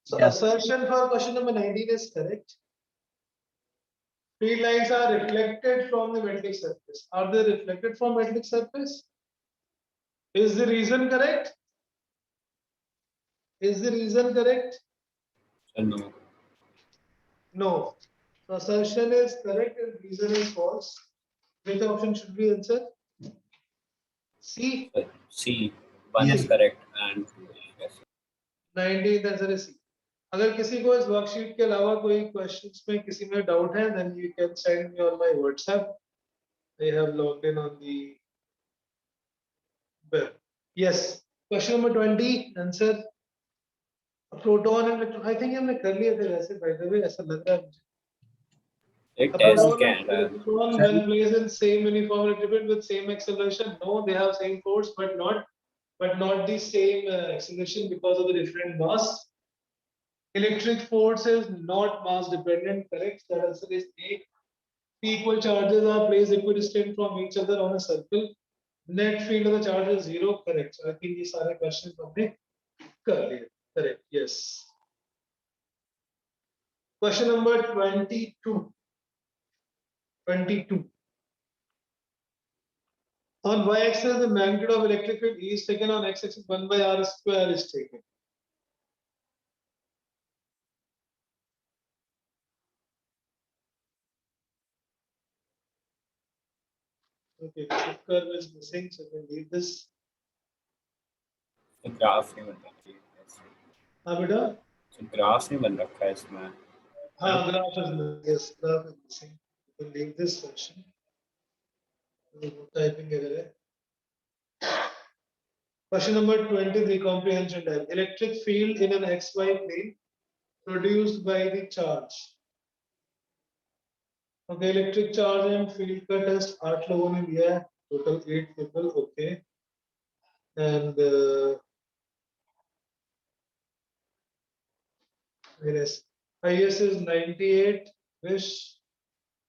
So assertion for question number 19 is correct. Field lines are reflected from the metallic surface. Are they reflected from metallic surface? Is the reason correct? Is the reason correct? No. No. So assertion is correct and reason is false. Which option should be answered? C. C. One is correct and yes. 19th answer है C. अगर किसी को इस worksheet के अलावा कोई questions में किसी में डाउट है then you can send me on my WhatsApp. I have logged in on the web. Yes. Question number 20 answer. Proton and electron I think हमने कर लिए थे वैसे बाय द वे ऐसा लग रहा है मुझे It test can electron when placed in same uniform recipient with same acceleration, no, they have same force but not the same acceleration because of the different mass. Electric force is not mass dependent, correct? The answer is A. P equal charges are placed equidistant from each other on a circle. Net field of the charge is zero, correct? So I think these सारे questions हमने कर लिए. Correct, yes. Question number 22. 22. On y-axis, the magnitude of electric field E is taken. On x-axis, 1 by r square is taken. Okay, the curve is missing, so we can leave this. Graph नहीं बन रखी है. हाँ बेटा. So graph नहीं बन रखा है इसमें. हाँ, graph is missing. Yes, graph is missing. We can leave this section. Typing error है. Question number 23, comprehension type. Electric field in an xy plane produced by the charge. Okay, electric charge and field का test 8 लोगों ने दिया है. Total 8 people. Okay. And yes, IS is 98, Vish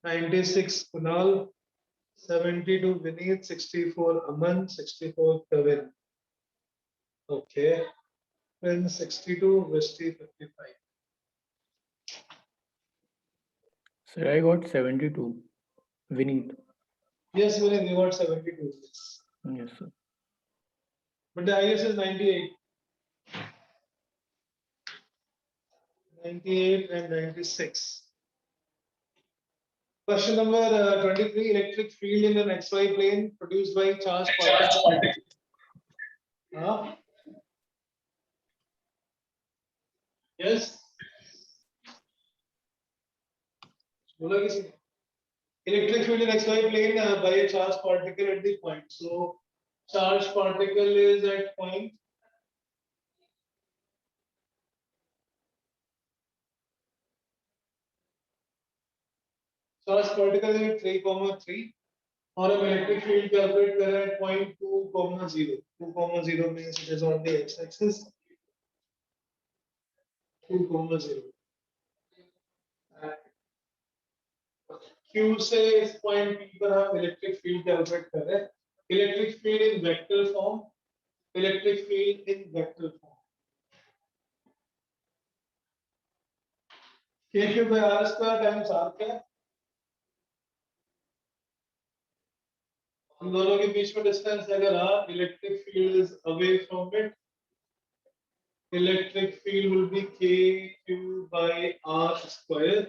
96, Kunal 72, Vineet 64, Aman 64, Kevin. Okay, then 62, Vishti 55. Sir, I got 72. Vineet. Yes, Vineet, you got 72. Yes, sir. But the IS is 98. 98 and 96. Question number 23, electric field in an XY plane produced by charged particles. Yes. Electric field in XY plane by a charged particle at the point. So charged particle is at point. Charged particle is at 3,3. और हम electric field calculate कर रहे हैं point 2,0. 2,0 means it is on the x-axis. 2,0. Q से इस point P पर हम electric field calculate कर रहे हैं. Electric field in vector form. Electric field in vector form. K cube by r square times r cap. हम दोनों के बीच में डिस्टेंस अगर r, electric field is away from it. Electric field will be K Q by r square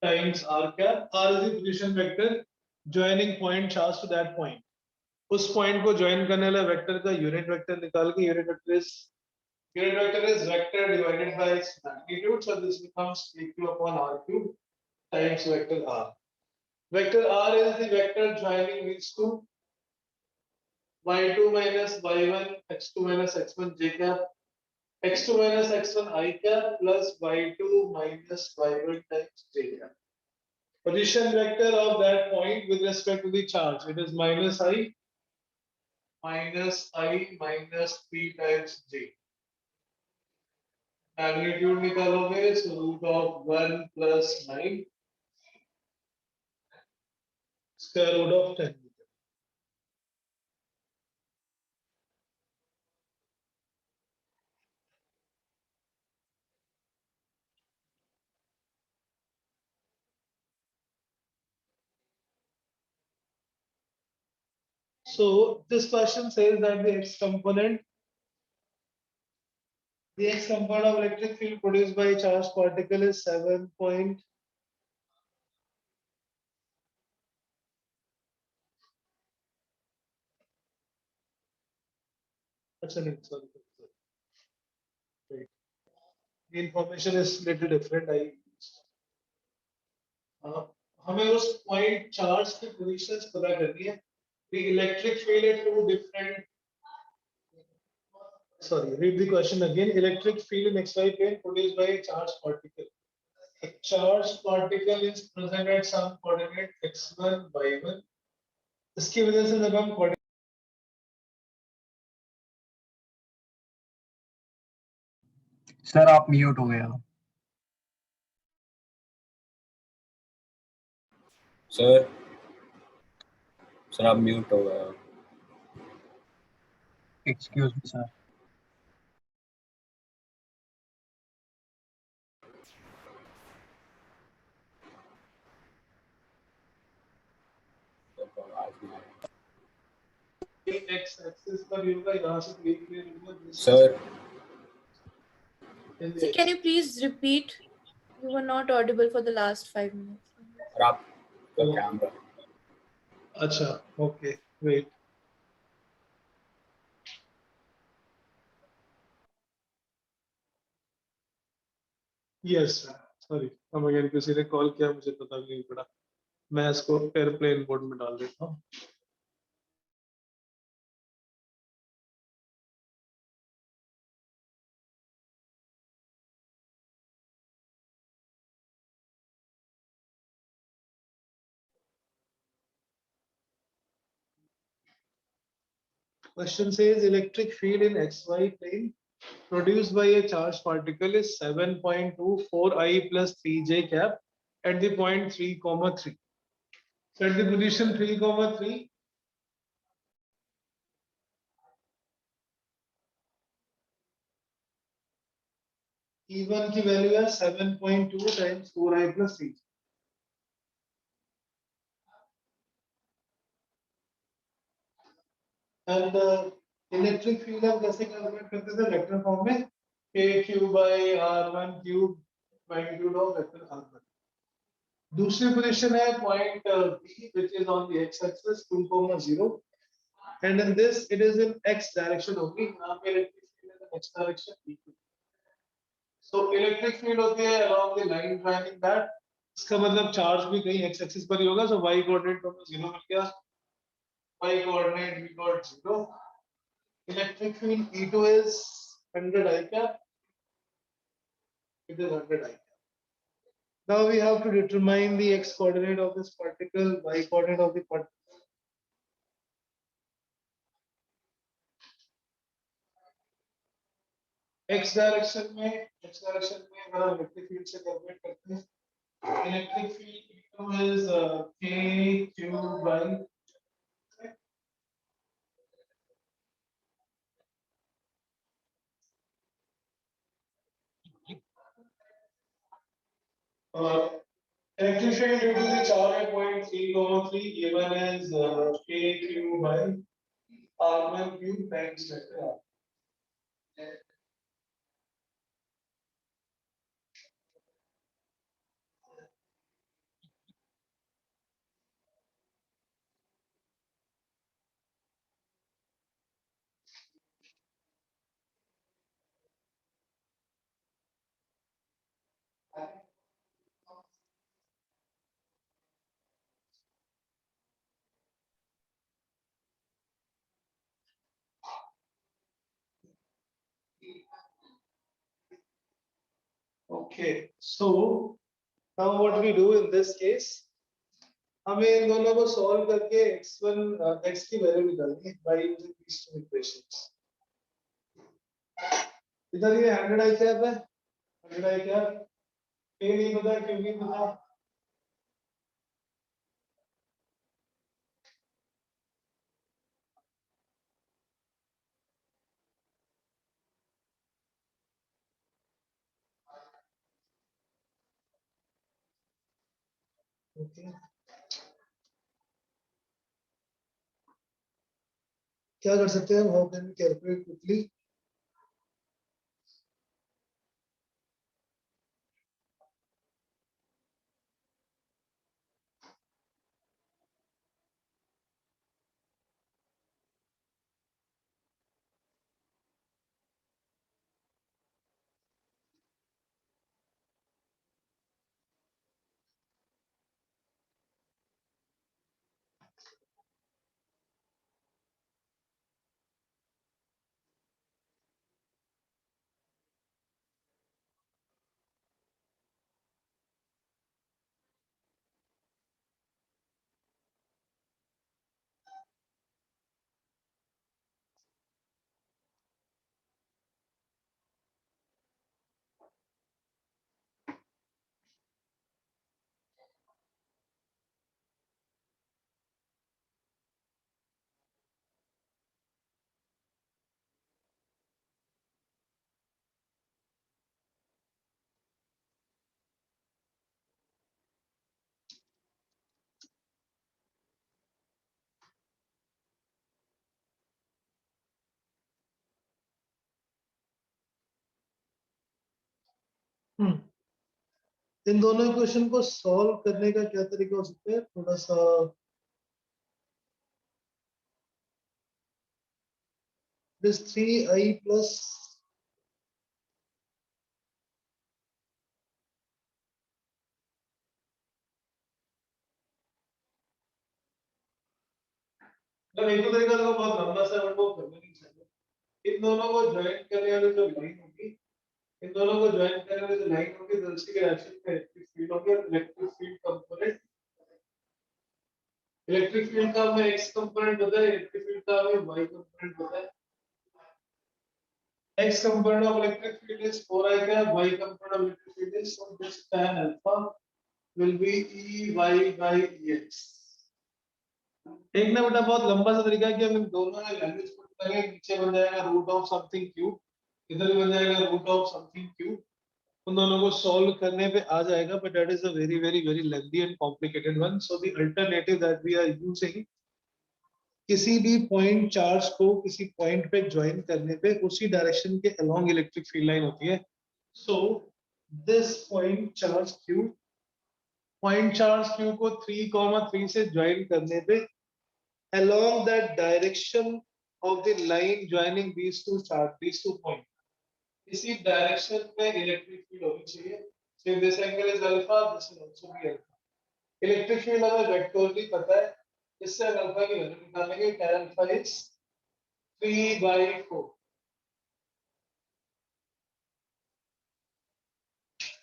times r cap. R is the position vector joining point charge to that point. उस point को join करने वाला vector का unit vector निकाल के unit vector is vector divided by its magnitude. So this becomes K Q upon r cube times vector r. Vector r is the vector joining these two. y2 minus y1 x2 minus x1 j cap. x2 minus x1 I cap plus y2 minus y1 times j cap. Position vector of that point with respect to the charge, it is minus I minus p times j. Magnitude निकालोगे so root of 1 plus 9 square root of 10. So this question says that the x component of electric field produced by a charged particle is 7 point. Sorry. Wait. The information is little different. हमें उस point charge की positions पता करनी है. The electric field at two different. Sorry, read the question again. Electric field in xy plane produced by a charged particle. A charged particle is present at some coordinate x1, y1. इसकी वजह से जब हम coordinate sir आप mute हो गए हो. Sir आप म्यूट हो गए हो. Excuse me sir. x axis पर होगा यहाँ से देख ले sir So can you please repeat? You were not audible for the last 5 minutes. और आपका कैमरा. अच्छा, okay, wait. Yes, sorry. हम अगर किसी ने कॉल किया मुझे पता भी नहीं पड़ा. मैं इसको एयरप्लेन मोड में डाल देता हूँ. Question says electric field in xy plane produced by a charged particle is 7.24 I plus 3j cap at the point 3, 3. So at the position 3, 3, E1 की वैल्यू है 7.2 times 4I plus 3. And electric field हम कैसे calculate करते थे vector form में k cube by r1 cube magnitude of vector r1. दूसरी position है point B which is on the x axis 2, 0 and in this it is in x direction only. यहाँ पे electric field is in x direction equal. So electric field होती है along the line running that. इसका मतलब charge भी कहीं x axis पर ही होगा. So y coordinate तो 0 मिल गया. Y coordinate we got 0. Electric field E2 is 100 I cap. It is 100 I cap. Now we have to determine the x coordinate of this particle, y coordinate of the particle. X direction में अगर हम electric field से calculate करते हैं, electric field E2 is k q by electric field due to the charge at point 3, 3, A1 is k q by r1 cube times vector r. Okay, so now what we do in this case, हमें इन दोनों को solve करके x1 x की value निकालनी है by using these two equations. इधर ये 100 I cap है, 100 I cap, k नहीं पता क्यों नहीं पता. Okay. क्या कर सकते हैं? How can we calculate quickly? इन दोनों इक्वेशन को सॉल्व करने का क्या तरीका हो सकता है? थोड़ा सा दिस 3i प्लस एक तो तरीका तो बहुत लंबा सा बट वो करना नहीं चाहिए। इन दोनों को ज्वाइन करने वाली जो लाइन होगी, इन दोनों को ज्वाइन करने वाली जो लाइन होगी, तो उसकी रिएक्शन में इलेक्ट्रिक फील्ड होगी और electric field component, electric field का हमें x कंपोनेंट पता है, इलेक्ट्रिक फील्ड का हमें y कंपोनेंट पता है। x component of electric field is 4i cap, y component of electric field is, so this tan alpha will be Ey by Ex। एक ना बेटा बहुत लंबा सा तरीका है कि हम इन दोनों में वैल्यूज पुट करेंगे, नीचे बन जाएगा रूट ऑफ समथिंग क्यूब, इधर भी बन जाएगा रूट ऑफ समथिंग क्यूब, उन दोनों को सॉल्व करने पे आ जाएगा, but that is a very very very lengthy and complicated one. So the alternative that we are using, किसी भी पॉइंट चार्ज को किसी पॉइंट पे ज्वाइन करने पे उसी डायरेक्शन के अलोंग इलेक्ट्रिक फील्ड लाइन होती है। So this point charge Q, point charge Q को 3,3 से ज्वाइन करने पे along that direction of the line joining these two charge, these two points, इसी डायरेक्शन में इलेक्ट्रिक फील्ड होनी चाहिए। So if this angle is alpha, this will also be alpha। Electric field हमें वेक्टोरली पता है, इससे हम अल्फा की वैल्यू निकालेंगे, tan alpha is 3/4,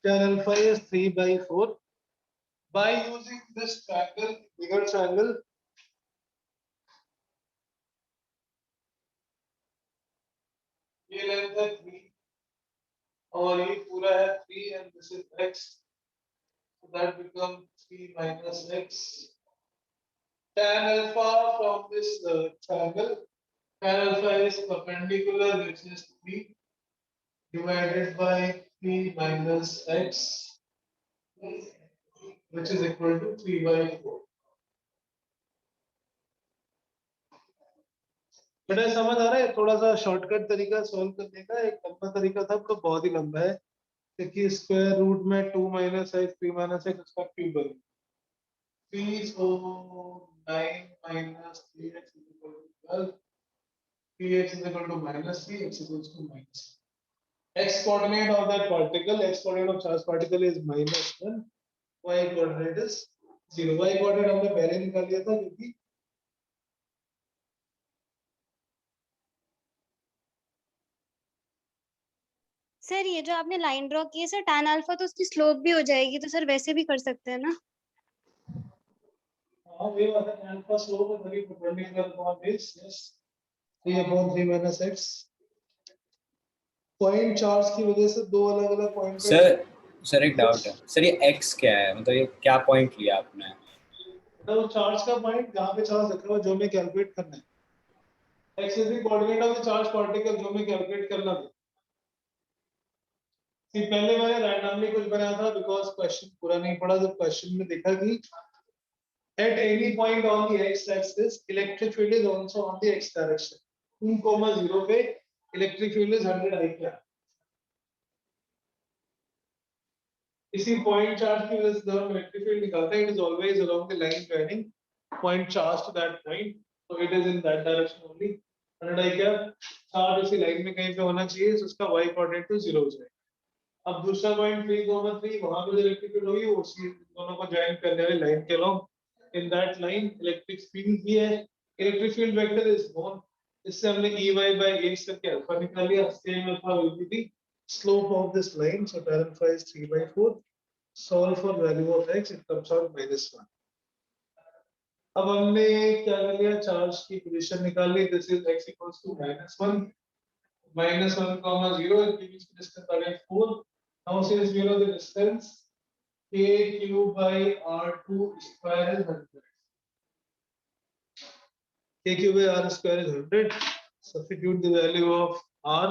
tan alpha is 3/4 by using this triangle, bigger triangle, ये लेंथ है 3 और ये पूरा है 3 and this is x, so that becomes 3 minus x। Tan alpha from this triangle, tan alpha is perpendicular, which is 3 divided by 3 minus x, which is equal to 3/4। बेटा समझ आ रहा है? थोड़ा सा शॉर्टकट तरीका सॉल्व करने का, एक लंबा तरीका था तो बहुत ही लंबा है। देखिए स्क्वायर रूट में 2 minus x 3 minus x उसका क्यूब बनेगा, 3 so 9 minus 3x is equal to 12, 3x is equal to minus 3, x equals to minus। x coordinate of that particle, x coordinate of charged particle is -1, y coordinate is 0। y coordinate हमने पहले निकाल लिया था क्योंकि sir ये जो आपने line draw की है सर, tan अल्फा तो उसकी स्लोप भी हो जाएगी, तो सर वैसे भी कर सकते हैं ना? हाँ ये वाला tan का स्लोप है वही perpendicular upon base, yes 3/3 minus x। Point charge की वजह से दो अलग अलग पॉइंट पे सर एक डाउट है सर, ये x क्या है, मतलब ये क्या पॉइंट लिया आपने? तो चार्ज का पॉइंट जहाँ पे चार्ज रखा हुआ जो मैं कैलकुलेट करना है, x is the coordinate of the charge particle जो मैं कैलकुलेट करना था। पहले मैंने रैंडमली कुछ बनाया था बिकॉज क्वेश्चन पूरा नहीं पढ़ा, जब क्वेश्चन में देखा कि at any point on the x axis electric field is also on the x direction, 2,0 पे इलेक्ट्रिक फील्ड इज 100 आई क्या इसी पॉइंट चार्ज की वजह से जब हम इलेक्ट्रिक फील्ड निकालते हैं it is always along the line joining point charge to that point so it is in that direction only 100 आई क्या चार्ज उसी लाइन में कहीं पे होना चाहिए so उसका y कोऑर्डिनेट तो 0 हो जाएगा अब दूसरा पॉइंट 3,3 वहां पे जो इलेक्ट्रिक फील्ड होगी वो उसी दोनों को ज्वाइन करने वाली लाइन के along in that line electric field भी है electric field vector is known इससे हमने Ey by x करके अल्फा निकाल लिया same alpha will be the slope of this line so tan alpha is 3/4 solve for value of x it comes out -1 अब हमने क्या कर लिया चार्ज की पोजीशन निकाल ली this is x equals to -1 -1 comma 0 it gives distance again 4 now since we know the distance k q by r2 square is 100 k q by r square is 100 substitute the value of r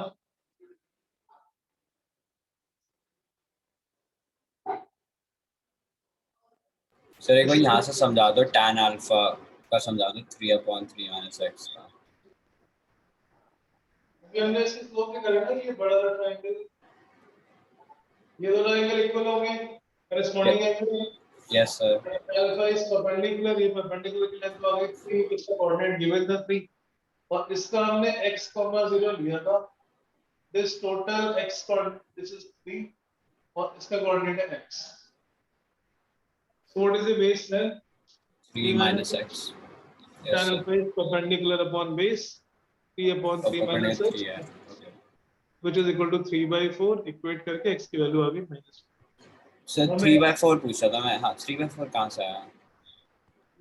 sir एक बार यहाँ से समझा दो tan alpha का समझा दो 3/3 minus x का अभी हमने इसके स्लोप निकाला ना ये बड़ा वाला ट्रायंगल ये दोनों एंगल इक्वल होंगे corresponding angle yes sir alpha is perpendicular ये परपेंडिकुलर की लेंथ आ गई 3 इसका कोऑर्डिनेट गिवन था 3 और इसका हमने x 0 लिया था this total x coordinate this is 3 और इसका कोऑर्डिनेट है x so what is the base length 3 minus x yes tan sir alpha is perpendicular upon base 3 upon 3 minus perpendicular x 3 है okay which is equal to 3/4 equate करके x की value आ गई -1 sir 3/4 पूछा था मैं हाँ 3/4 कहाँ से आया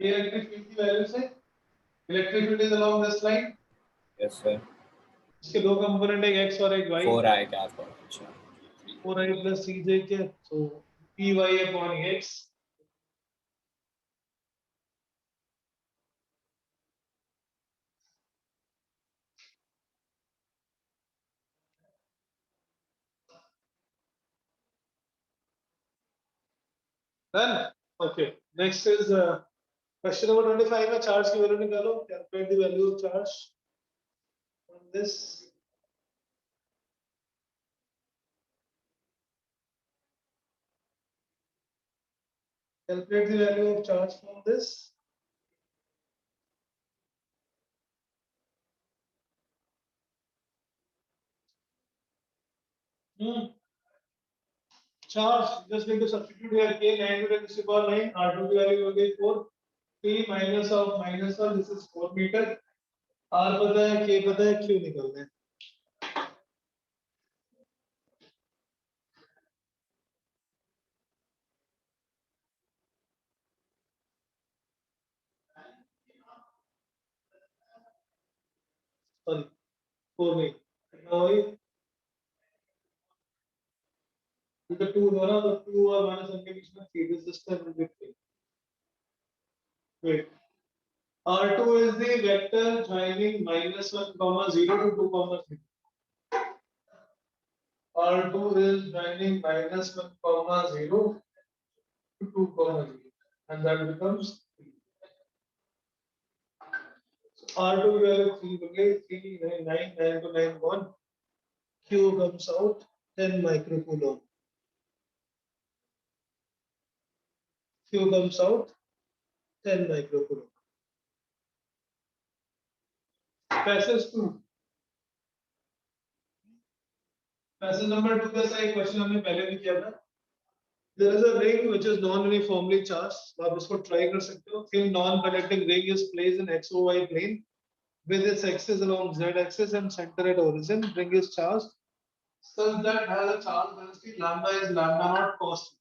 ये इलेक्ट्रिक फील्ड की वैल्यू से electric field is along this line yes sir इसके दो कंपोनेंट है x और एक y 4 आया क्या आपको अच्छा 4i plus 3j के so py upon x done okay next is question number 25 में charge की वैल्यू निकालो calculate the value of charge on this calculate the value of charge from this charge just need to substitute here k 9 to 10 to the power 9 r2 की value हो गई 4 3 minus of -1 this is 4 meter r पता है k पता है q निकालना है sorry 4 नहीं कितना हुई इधर 2 हो ना तो 2 और -1 के बीच में 3 resistor will be 3 wait r2 is the vector joining -1 comma 0 to 2 comma 3 r2 is joining -1 comma 0 to 2 comma 0 and that becomes 3 so r2 value 3 okay 3 9 9 9 to 9 1 q comes out 10 microcoulomb q comes out 10 microcoulomb passage 2 passage number 2 का सही question हमने पहले भी किया था there is a ring which is non-uniformly charged आप इसको try कर सकते हो thin non-conducting ring is placed in xy plane with its axis along z axis and center at origin ring is charged such that has a charge density lambda is lambda naught cos theta.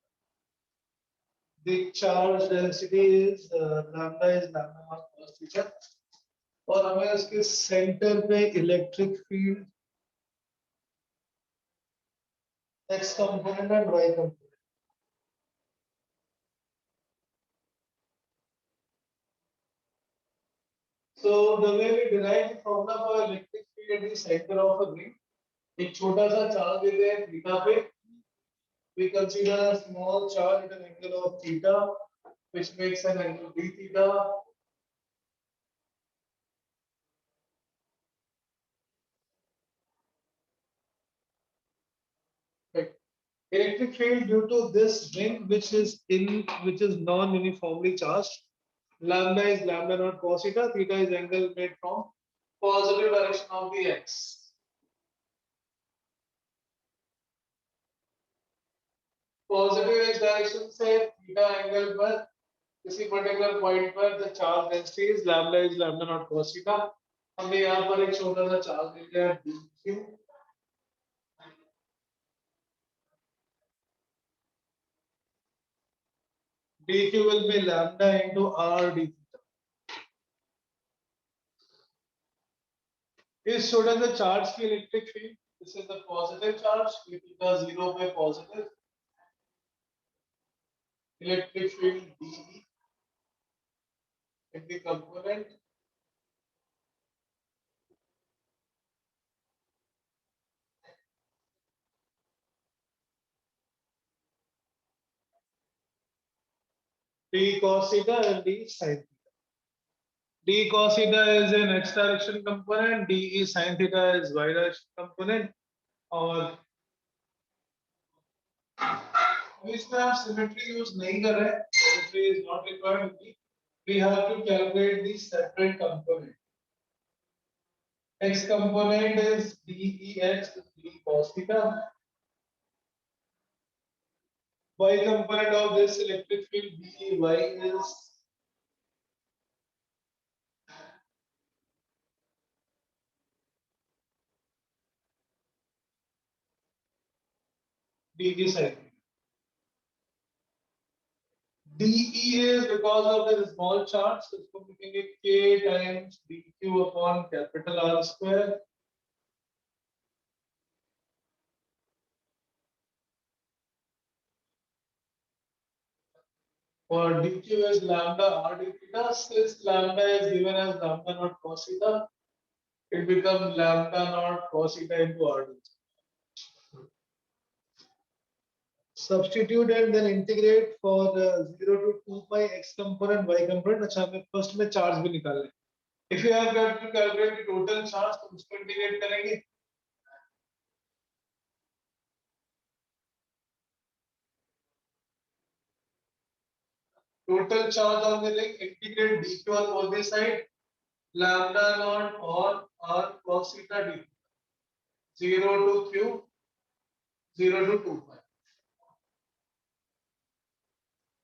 The charge density is lambda is lambda naught cos theta और हमें उसके centre पे electric field x component and y component so the way we derive the formula for electric field at the center of a ring एक छोटा सा charge देते हैं theta पे we consider a small charge at an angle of theta which makes an angle d theta Electric field due to this ring which is non-uniformly charged. Lambda is lambda naught cos theta. Theta is angle made from positive direction of the x. Positive x direction से theta angle पर किसी particular point पर the charge density is lambda naught cos theta. हमने यहाँ पर एक छोटा सा चार्ज ले लिया dq. dq will be lambda into r d theta. इस छोटे से चार्ज की electric field, this is the positive charge, d theta 0 पे positive electric field dE in the component d cos theta and d sin theta. d cos theta is in x direction component, d sin theta is y direction component. और इसमें आप symmetry use नहीं कर रहे, symmetry is not required. We have to calculate the separate component. X component is dEx d cos theta. Y component of this electric field dEy is dE sin. dE is because of the small charge, so इसको लिखेंगे k times dq upon capital R square. For dq is lambda r d theta. Since lambda is given as lambda naught cos theta, it becomes lambda naught cos theta into r d theta. Substitute and then integrate for 0 to 2 pi x component y component. अच्छा हमें first में charge भी निकालना है. If you have got to calculate the total charge, तो उसको integrate करेंगे. Total charge on the ring, integrate dq on both the side, lambda naught or r cos theta d. 0 to q, 0 to 2 pi.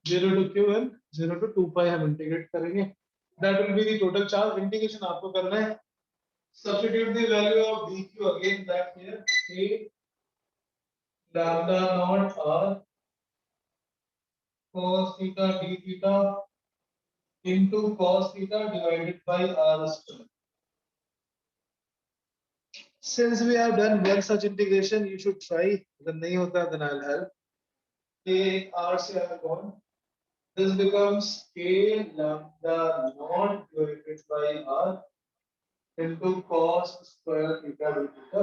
0 to q and 0 to 2 pi हम integrate करेंगे. That will be the total charge. Integration आपको करना है. Substitute the value of dq again back here. A lambda naught r cos theta d theta into cos theta divided by r square. Since we have done one such integration, you should try. If नहीं होता, then I'll help. A r से I have gone. This becomes k lambda naught divided by r into cos square theta d theta.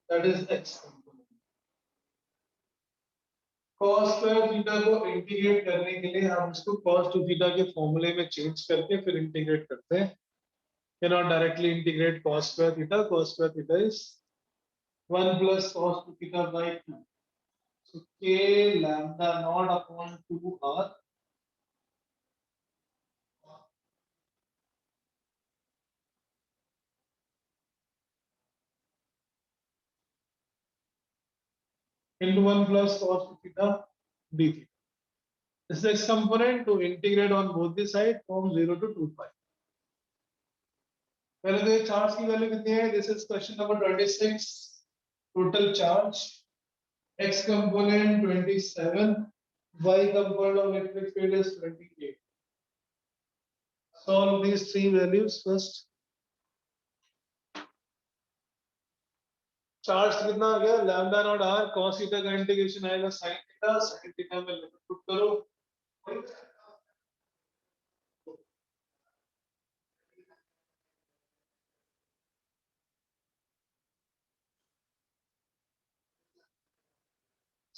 That is x component. Cos square theta को integrate करने के लिए हम इसको cos 2 theta के फॉर्मूले में चेंज करके फिर इंटीग्रेट करते हैं. Cannot directly integrate cos square theta. Cos square theta is 1 plus cos 2 theta by 2. So k lambda naught upon 2r into 1 plus cos 2 theta d theta. This is x component to integrate on both the side from 0 to 2 pi. पहले तो ये charge की value कितनी है? This is question number 26. Total charge x component 27, y component of electric field is 28. Solve these three values first. Charge कितना आ गया? Lambda naught r cos theta का integration आएगा sin थीटा में लिमिट पुट करो.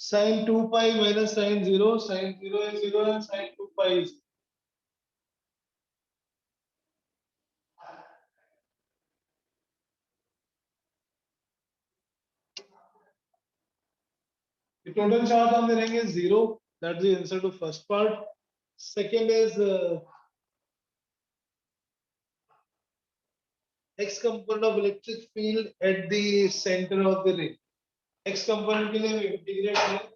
Sin 2 pi minus sin 0 is 0 and sin 2 pi is total charge हम दे देंगे 0. That's the answer to first part. Second is x component of electric field at the center of the ring. X component के लिए हम integrate करें.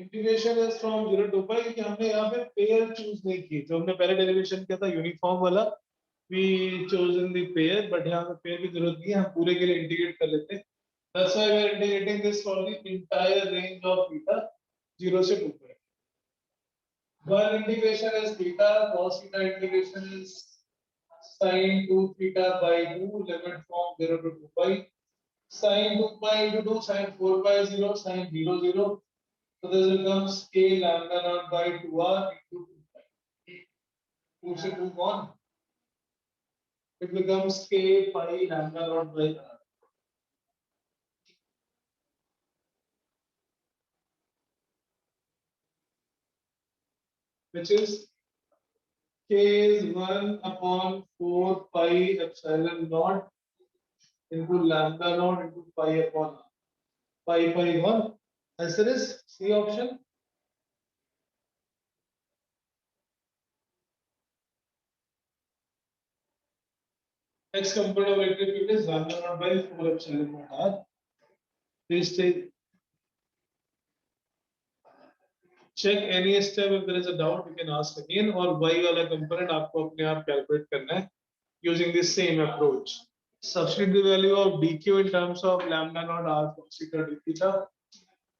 Integration is from 0 to pi क्योंकि हमने यहाँ पे पेयर चूज नहीं की. जो हमने पहले डेरिवेशन किया था यूनिफॉर्म वाला, we chosen the pair, but यहाँ पे पेयर की जरूरत नहीं है, हम पूरे के लिए इंटीग्रेट कर लेते हैं. That's why we are integrating this for the entire range of theta 0 से 2 pi. One integration is theta, cos theta integration is sin 2 theta by 2, limit from 0 to 2 pi. Sin 2 pi into 2, sin 4 pi 0, sin 0 0. So this becomes k lambda naught by 2r into 2 pi. 2 से 2 gone. It becomes k pi lambda naught by r. Which is k is 1 upon 4 pi epsilon naught into lambda naught into pi upon r. Pi pi 1. Answer is C option. X component of electric field is lambda naught by 4 epsilon naught r. Please check any step. If there is a doubt, you can ask again. और y वाला component आपको अपने आप calculate करना है using the same approach. Substitute the value of dq in terms of lambda naught r cos theta d theta,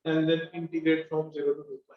and then integrate from 0 to 2 pi.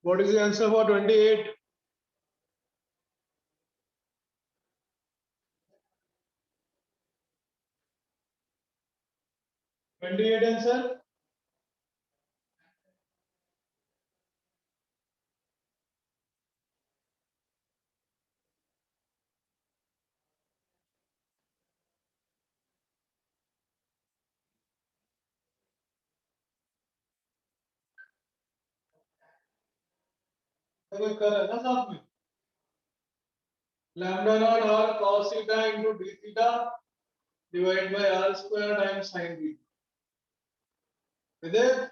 What is the answer for 28? Answer. कोई कर है ना साथ में. Lambda naught r cos theta into d theta divided by r square times sin theta. With it,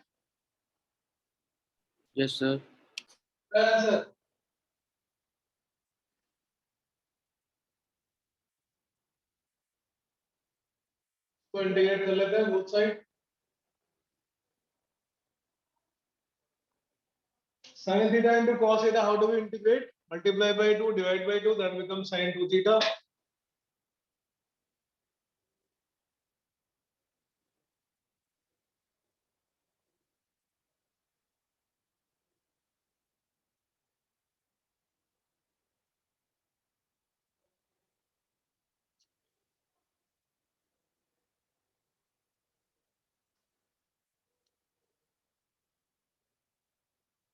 Yes, sir. answer. तो integrate कर लेते हैं both side. Sin theta into cos theta, how do we integrate? Multiply by 2, divide by 2, that becomes sin 2 theta.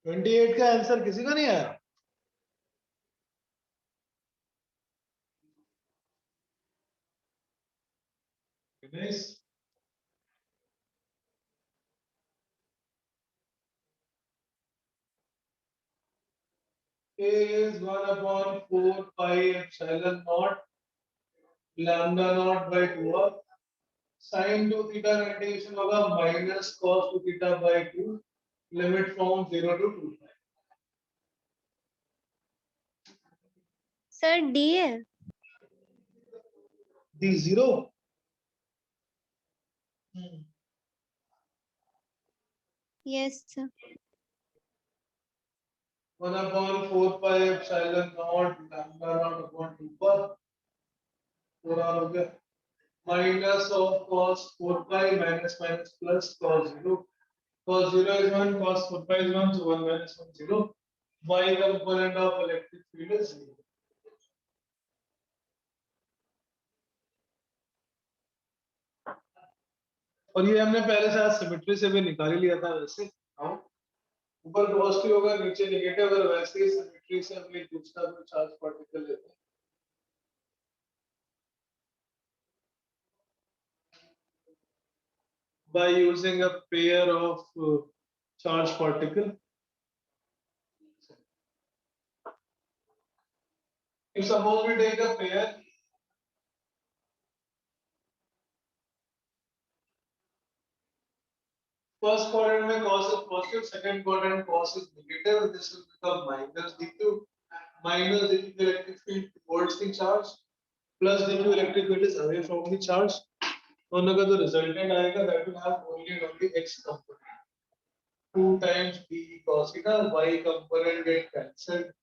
28 का answer किसी का नहीं आया? Dinesh? A is 1 upon 4 pi epsilon naught lambda naught by 2 sin 2 theta का integration होगा minus cos 2 theta by 2 limit from 0 to 2 pi. Sir D है। D 0? Yes sir. 1 upon 4 pi epsilon naught lambda naught upon 2 पर पूरा हो गया minus of cos 4 pi minus minus plus cos 0. Cos 0 is 1, cos 4 pi is 1, so 1 minus 1 0. Y component of electric field is 0. और ये हमने पहले से आज सिमेट्री से भी निकाल ही लिया था वैसे। हाँ, ऊपर पॉजिटिव होगा नीचे नेगेटिव, अगर वैसे ही सिमेट्री से हम एक दूसरा कोई चार्ज पार्टिकल लेते हैं by using a pair of charged particle. If suppose we take a pair, first quadrant में cos is positive, second quadrant cos is negative, this will become minus dq. Minus dq electric field towards the charge, plus dq electric field is away from the charge. दोनों का जो resultant आएगा that will have only and only x component. 2 times d cos theta, y component get cancelled.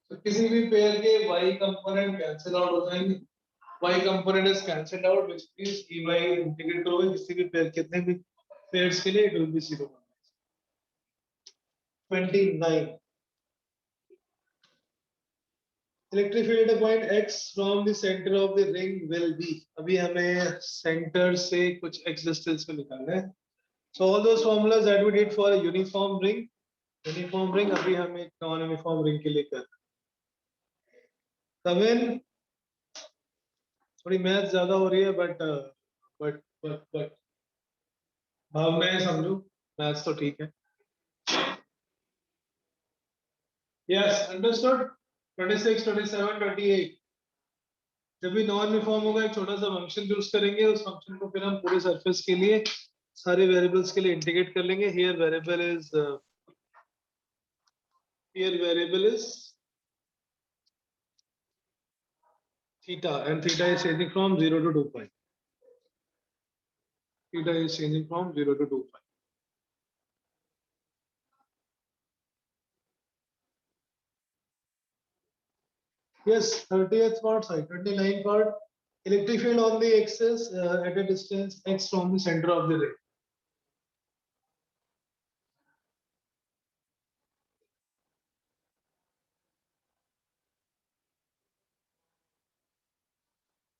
तो किसी भी pair के y component cancel out हो जाएंगे. Y component is cancelled out, which means ey integrate करोगे किसी भी पेयर कितने भी पेयर्स के लिए it will be 0. 29. Electric field at a point x from the center of the ring will be. अभी हमें center से कुछ x distance पे निकालना है. So all those formulas that we did for a uniform ring अभी हमें non-uniform ring के लिए करना है. Come in. थोड़ी मैथ ज्यादा हो रही है but भावनाएं समझो, मैथ्स तो ठीक है. Yes, understood. 26, 27, 28. जब भी नॉन यूनिफॉर्म होगा एक छोटा सा फंक्शन यूज करेंगे, उस फंक्शन को फिर हम पूरे सरफेस के लिए सारे वेरिएबल्स के लिए इंटीग्रेट कर लेंगे. Here variable is theta and theta is changing from 0 to 2 pi. Theta is changing from 0 to 2 pi. Yes, 30th part, sorry, 29 part. Electric field on the axis at a distance x from the center of the ring.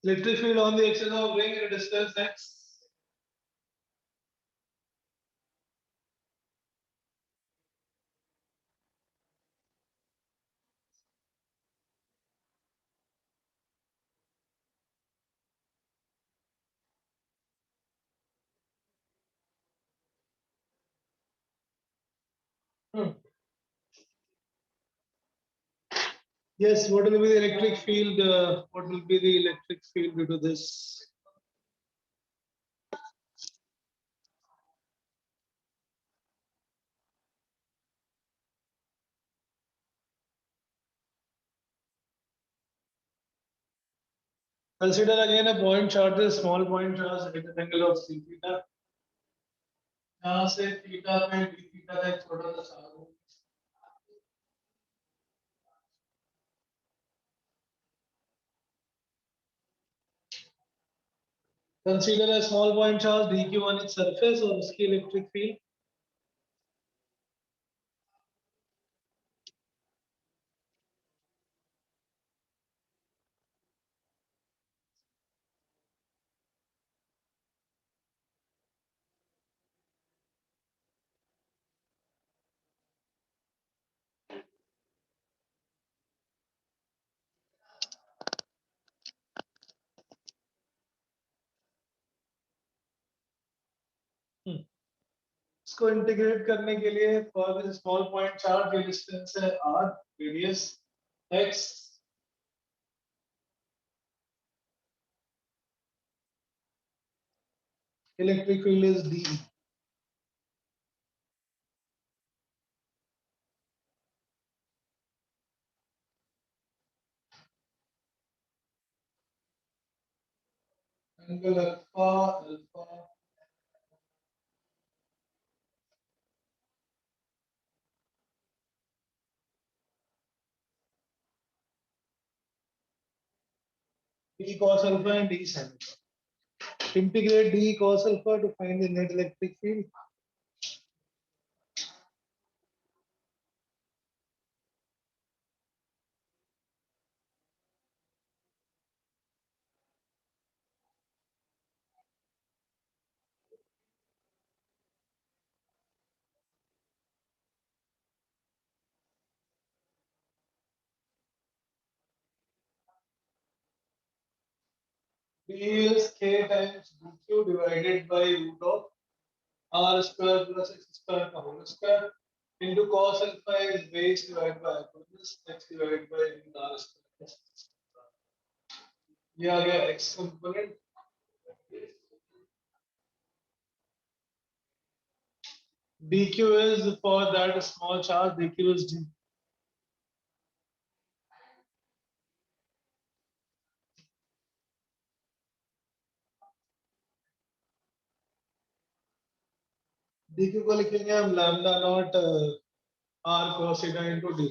Electric field on the axis of ring at a distance x. Yes, what will be the electric field? What will be the electric field due to this? Consider again a point charge, a small point charge at an angle of c theta. यहाँ से theta पे d theta का एक छोटा सा charge हो. Consider a small point charge dq on its surface और उसकी electric field. इसको इंटीग्रेट करने के लिए for this small point charge ये डिस्टेंस है r, radius x, electric field is d. Angle alpha. D cos alpha and D sin alpha. Integrate D cos alpha to find the net electric field. D is k times dq divided by root of r square plus x square का whole square into cos alpha is base divided by hypotenuse x divided by r square. ये आ गया x component. dq is for that small charge, dq is d. dq को लिखेंगे हम lambda not r cos theta into d.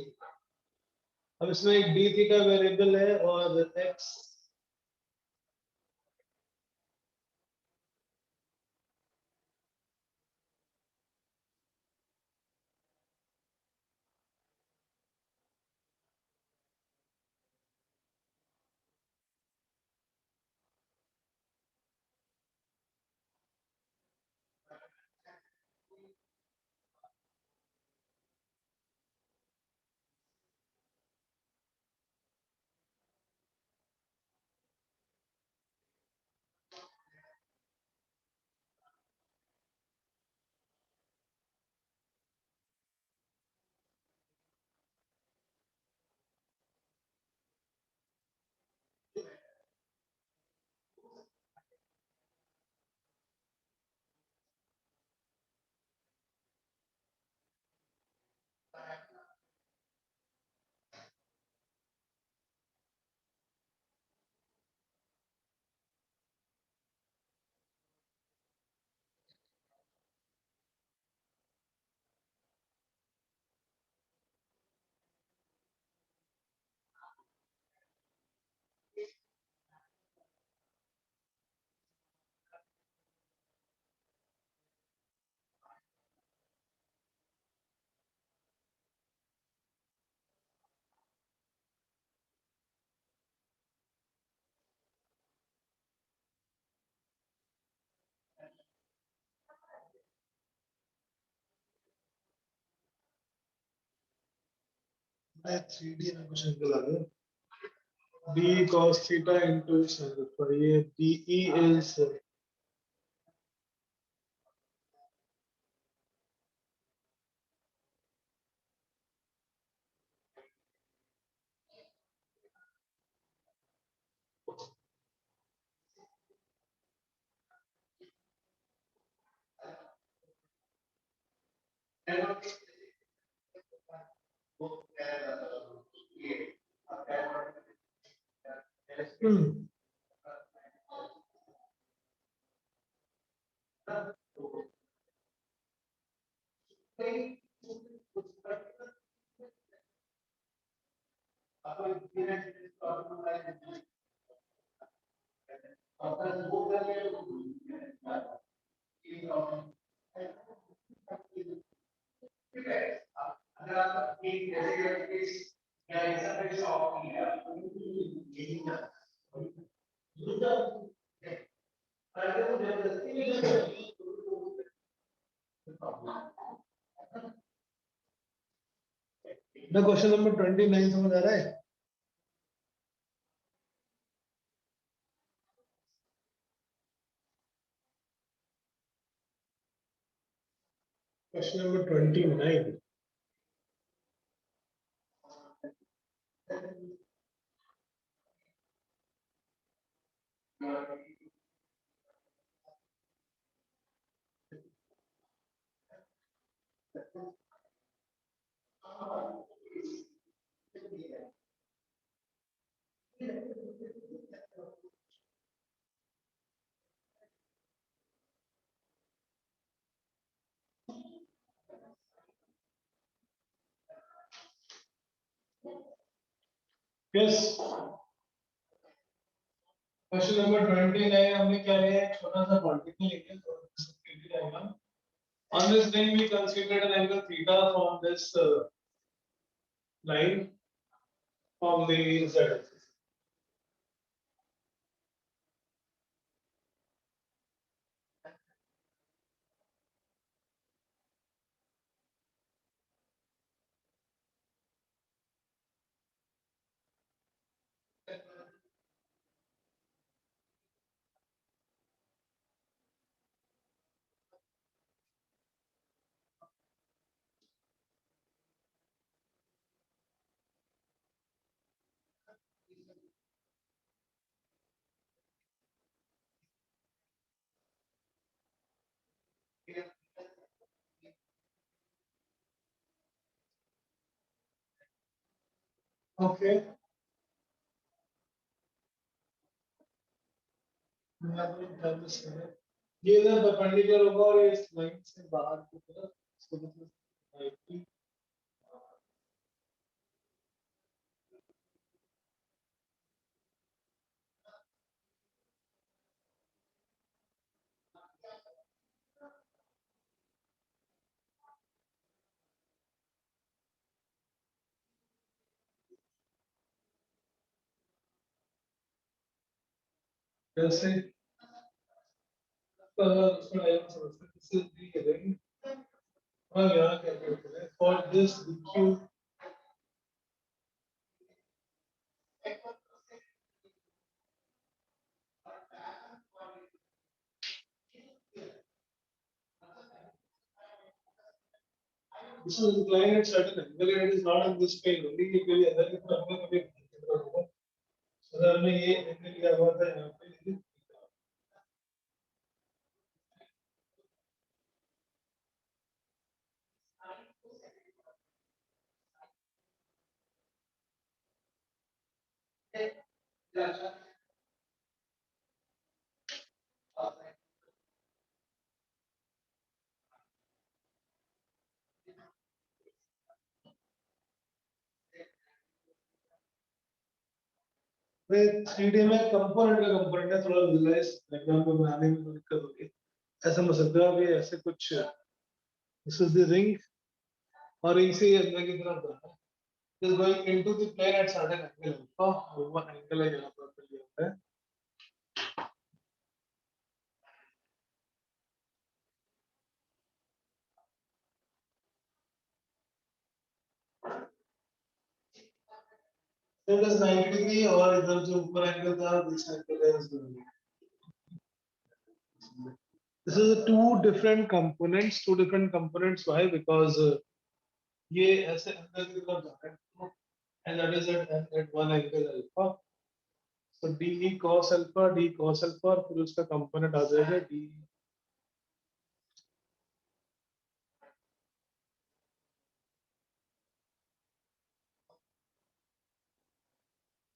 अब इसमें एक d theta variable है और x मैं 3D में कुछ निकल आ गया. d cos theta into sin alpha. ये de is ना क्वेश्चन नंबर 29 समझ आ रहा है. Question number 29. Yes. Question number 29 हमने क्या लिया है छोटा सा पॉलिटिकल एरिया तो इसके diagram. On this ring we considered an angle theta from this line from the z axis. Okay. ये इधर परपेंडिकुलर होगा और इस लाइन से बाहर की तरफ इसको मतलब जैसे उसमें डायग्राम समझते हैं this is the ring और यहाँ कैलकुलेट करें for this dq this is inclined at certain angle and it is not on this plane only ये कभी अंदर की तरफ होगा कभी बाहर की तरफ होगा अगर हमने ये एंगल लिया हुआ था यहाँ पे वे 3D में कंपोनेंट का कंपोनेंट है थोड़ा विजुअलाइज डायग्राम को बनाने में दिक्कत होगी ऐसा समझ सकते हो आप ये ऐसे कुछ दिस इज द रिंग और रिंग से ये अंदर की तरफ जाना है is going into the plane at certain angle alpha one angle है यहाँ पर लिया हुआ है it is 90 degree और इधर जो ऊपर एंगल था this angle है is 90. This is two different components why because ये ऐसे अंदर की तरफ जा रहा है and that is at one angle alpha so d cos alpha और फिर उसका कंपोनेंट आ जाएगा d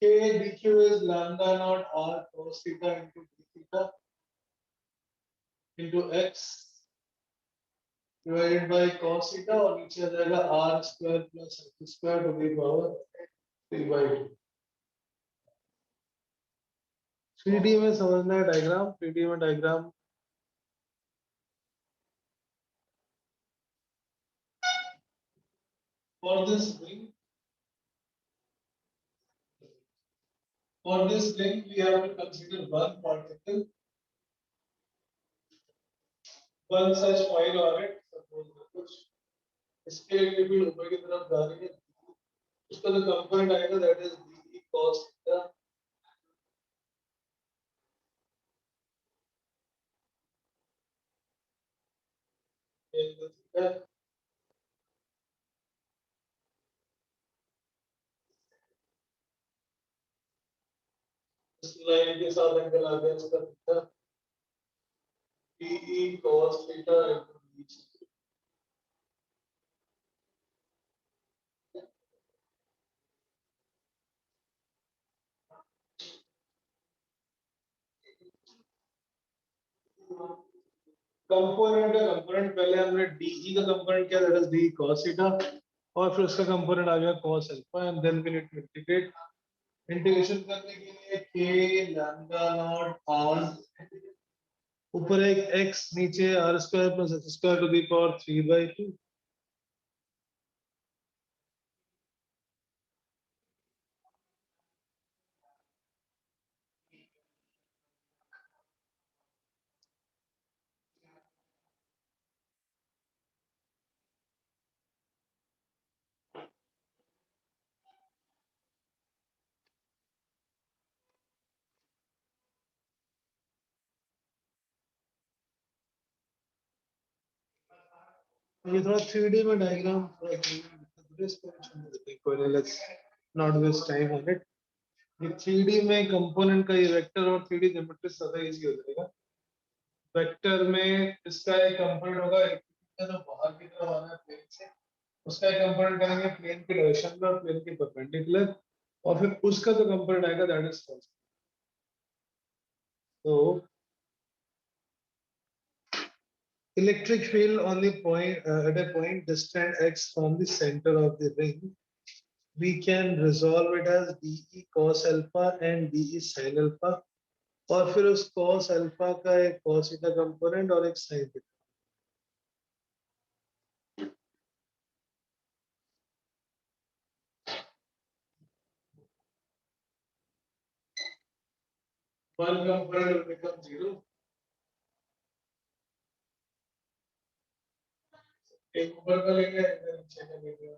k dq is lambda naught r cos theta into d theta into x divided by cos theta और नीचे आ जाएगा r square plus x square to the power 3 by 2. 3D में समझना है डायग्राम 3D में diagram for this ring we have to consider one particle one such point on it suppose कुछ इसके liquid ऊपर की तरफ जा रही है उसका जो कंपोनेंट आएगा that is d cos theta इस लाइन के साथ एंगल आ गया इसका theta PE cos theta into BC. Component पहले हमने DE का कंपोनेंट किया, that is D cos theta, और फिर उसका कंपोनेंट आ गया cos alpha, and then we need to integrate. Integration करने के लिए k lambda naught r, ऊपर एक x, नीचे r square plus x square to the power 3/2। ये थोड़ा 3D में diagram let's not waste time on it. ये 3D में कंपोनेंट का ये वेक्टर और 3D ज्योमेट्री ज्यादा इजी हो जाएगा। वेक्टर में इसका एक कंपोनेंट होगा, एक जो बाहर की तरफ आना है प्लेन से, उसका एक कंपोनेंट करेंगे प्लेन की डायरेक्शन में और प्लेन के परपेंडिकुलर, और फिर उसका जो कंपोनेंट आएगा दैट इज कॉस। तो electric field on the point at a point distant x from the center of the ring, we can resolve it as DE cos alpha and DE sin alpha, और फिर उस cos alpha का एक cos theta component और एक sin theta। One component will become 0, एक ऊपर का लेंगे एक नीचे का लेंगे।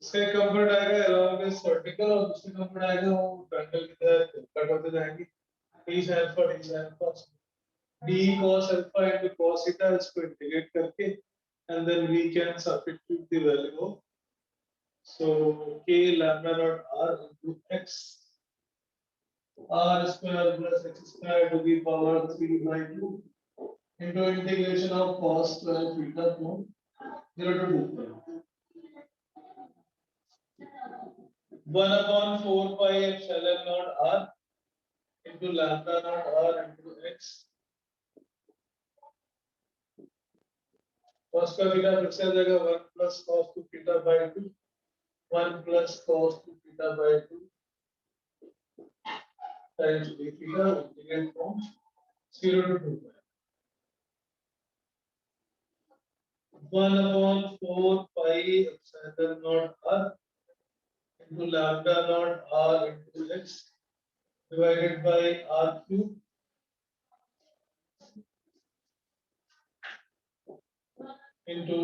इसका एक कंपोनेंट आएगा along this vertical और दूसरा कंपोनेंट आएगा वो ट्रायंगल की तरह कट होते जाएंगे। D sin alpha D sin alpha, D cos alpha into cos theta, इसको इंटीग्रेट करके and then we can substitute the value of, so k lambda naught r into x, r square plus x square to the power 3/2 into integration of cos square theta from 0 to 2 1/4 pi epsilon naught r into lambda naught r into x cos का theta फिर से आ जाएगा 1 plus cos 2 theta by 2, 1 plus cos 2 theta by 2 times d theta, integrate from 0 to 2 pi. 1/4 pi epsilon naught r into lambda naught r into x divided by r cube into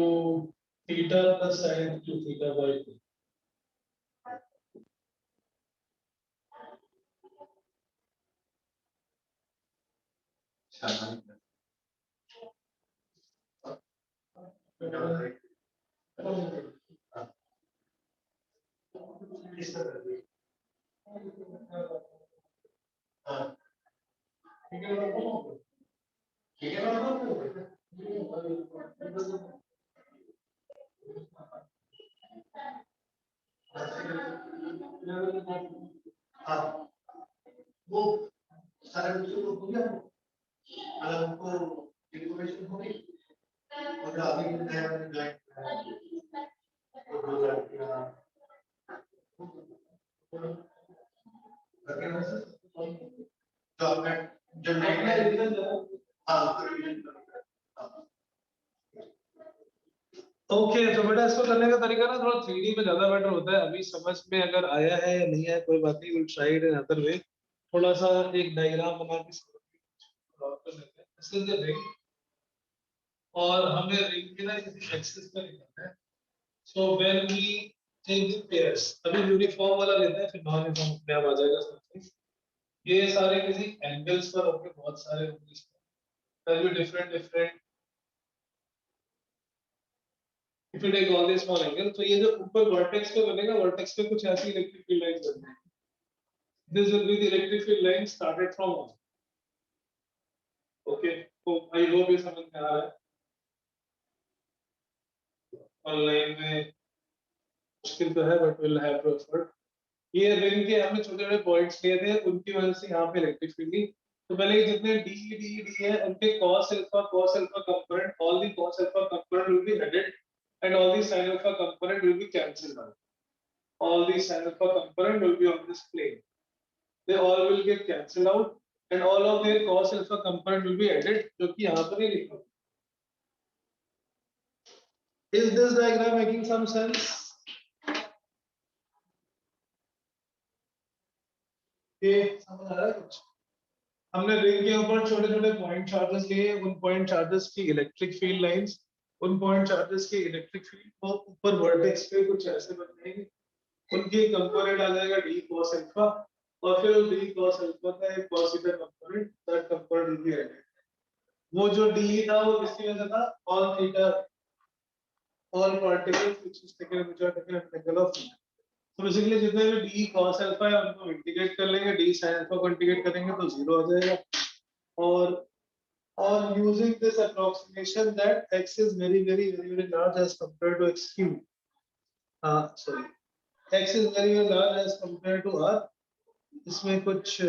theta plus sin 2 theta by 2. वो सारे बच्चों को हो गया, अगर उनको information हो गई और अभी नया गाइड तो दो लड़कियां करके बस तो आपने जो नया रिवीजन हाँ रिवीजन ओके। तो बेटा इसको करने का तरीका ना थोड़ा 3D में ज्यादा बेटर होता है। अभी समझ में अगर आया है या नहीं है कोई बात नहीं, will try it in other way. थोड़ा सा एक डायग्राम बना के ड्रॉ कर लेते हैं। दिस इज द रिंग और हमें रिंग के ना किसी एक्सिस पे निकालना है। So when we change the pairs. अभी यूनिफॉर्म वाला लेते हैं, फिर नॉन यूनिफॉर्म अपने आप आ जाएगा सब। ये सारे किसी एंगल्स पर होंगे, बहुत सारे होंगे इसमें, there will be different if you take all these small angle, तो ये जो ऊपर वर्टेक्स पे बनेगा, वर्टेक्स पे कुछ ऐसी इलेक्ट्रिक फील्ड लाइंस बनेंगी। This will be the electric field line started from on. Okay, तो I hope ये समझ में आ रहा है। ऑनलाइन में मुश्किल तो है, but we'll have to effort। ये रिंग के हमने छोटे-छोटे पॉइंट्स लिए थे, उनकी वजह से यहाँ पे इलेक्ट्रिक फील्ड थी। तो पहले जितने D है, उनके cos alpha component, all the cos alpha component will be added, and all the sin alpha component will be cancelled out. All the sin alpha component will be on this plane. They all will get cancelled out, and all of their cos alpha component will be added, जो कि यहाँ पर नहीं लिखा। Is this diagram making some sense? ये समझ आ रहा है कुछ? हमने रिंग के ऊपर छोटे-छोटे पॉइंट चार्जेस लिए, उन पॉइंट चार्जेस की इलेक्ट्रिक फील्ड लाइंस, उन पॉइंट चार्जेस की इलेक्ट्रिक फील्ड को ऊपर वर्टेक्स पे कुछ ऐसे बन जाएंगे, उनकी कंपोनेंट आ जाएगा d cos alpha, और फिर उस d cos alpha का एक cos theta component, that component will be added. वो जो d था वो किसकी वजह था? all theta, all particles which is taken which are taken at angle of theta। तो बेसिकली जितने भी d cos alpha है उनको इंटीग्रेट कर लेंगे, d sin alpha को इंटीग्रेट करेंगे तो 0 आ जाएगा। और using this approximation that x is very large as compared to x cube, sorry, x is very large as compared to r, इसमें कुछ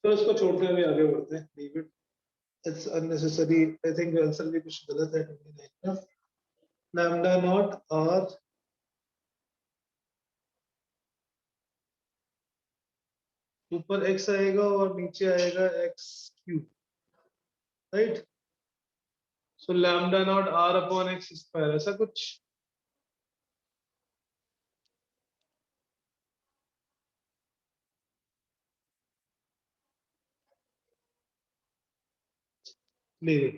तो इसको छोड़ते हुए आगे बढ़ते हैं। leave it, it's unnecessary। I think answer भी कुछ गलत है। 29 lambda naught r ऊपर x आएगा और नीचे आएगा x क्यूब, राइट? सो lambda naught r upon x square, ऐसा कुछ। leave it,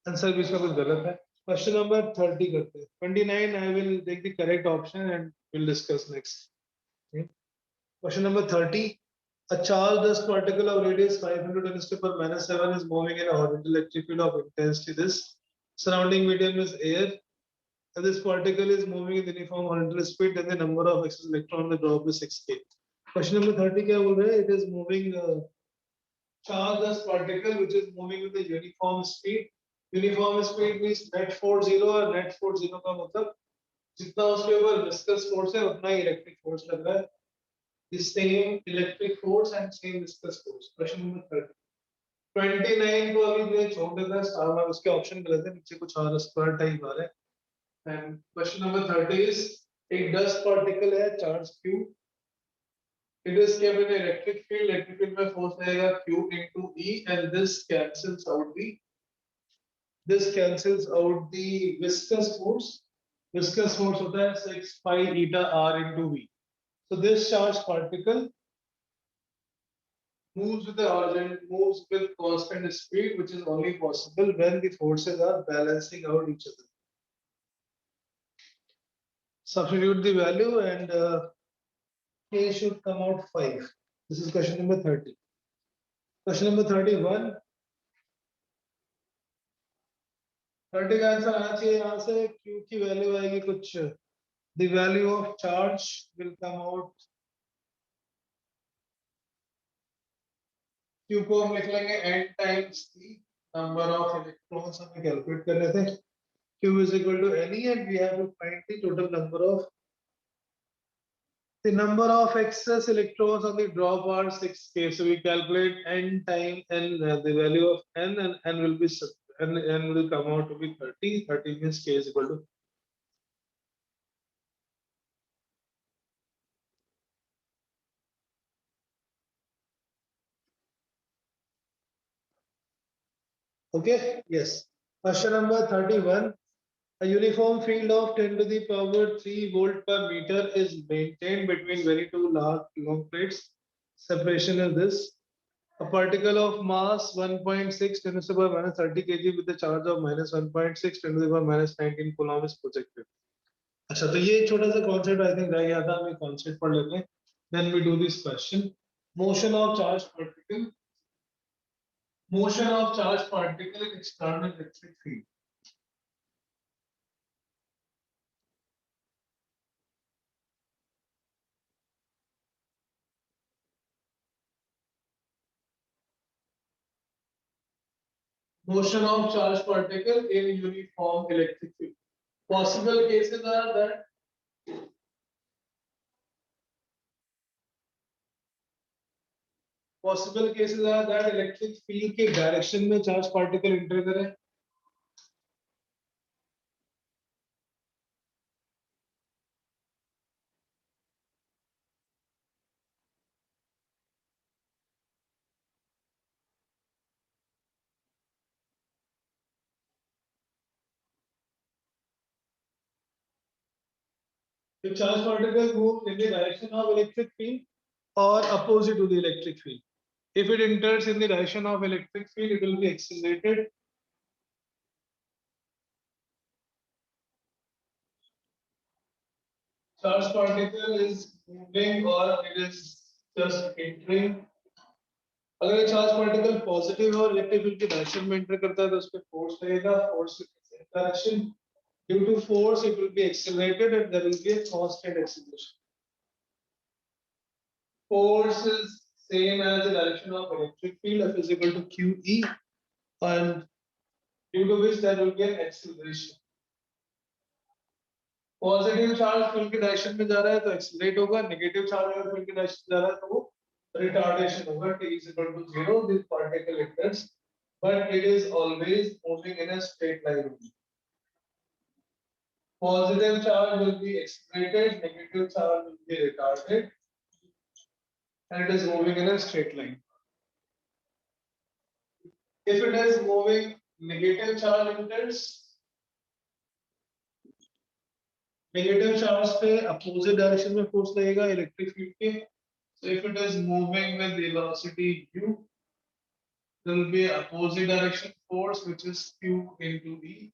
आंसर भी इसका कुछ गलत है। क्वेश्चन नंबर 30 करते हैं। 29 I will take the correct option and we'll discuss next। Question number 30, a charged dust particle of radius 500 × 10⁻⁷ is moving in a horizontal electric field of intensity this, surrounding medium is air, and this particle is moving in uniform horizontal speed, then the number of excess electron on the drop is 6k। Question number 30 क्या बोल रहा है? It is moving charged dust particle which is moving with a uniform speed। Uniform speed means net force 0, और net force 0 का मतलब जितना उसके ऊपर viscous force है उतना ही electric force लग रहा है। The same electric force and same viscous force। Question number 30। 29 को अभी मैं छोड़ देता है, स्टार मार्क उसके ऑप्शन गलत है, नीचे कुछ और स्क्वायर टाइप आ रहा है। And question number 30 is एक dust particle है charge Q, it is kept in electric field, electric field में force रहेगा Q into E, and this cancels out the viscous force। Viscous force होता है 6 pi eta r into V। So this charged particle moves with constant speed, which is only possible when the forces are balancing out each other। Substitute the value and K should come out 5। This is question number 30। Question number 31। 30 का answer आना चाहिए यहाँ से। Q की value आएगी कुछ, the value of charge will come out, Q को हम लिख लेंगे n times the number of electrons, हमें कैलकुलेट करने थे। Q is equal to Ne, and we have to find the total number of excess electrons on the drop are 6k। So we calculate n time n, the value of n, and n will be n will come out to be 30। 30 means k is equal to okay, yes। Question number 31, A uniform field of 10 to the power 3 volt per meter is maintained between very two long plates. Separation is this. A particle of mass 1.6 10 to the power minus 30 kg with a charge of minus 1.6 10 to the power minus 19 coulomb is projected. अच्छा तो ये छोटा सा concept I think रह गया था हमें concept पढ़ लेते हैं then we do this question motion of charge particle in external electric field motion of charged particle in uniform electric field. Possible cases are that electric field के direction में charged particle enter करे. The charged particle move in the direction of electric field or opposite to the electric field. If it enters in the direction of electric field, it will be accelerated. Charged particle is moving or it is just entering. अगर charge particle positive और electric field के direction में enter करता है तो उस पे force लगेगा force direction due to force it will be accelerated and there will be a constant acceleration. Force is same as the direction of electric field F is equal to QE and due to which there will be an acceleration. Positive charge field के direction में जा रहा है तो accelerate होगा negative charge अगर field के direction में जा रहा है तो वो retardation over t is equal to 0 this particle enters but it is always moving in a straight line only. Positive charge will be accelerated, negative charge will be retarded and it is moving in a straight line. If it is moving, negative charge enters, negative charge पे opposite direction में force लगेगा electric field के. So if it is moving with velocity u, there will be opposite direction force which is q into e.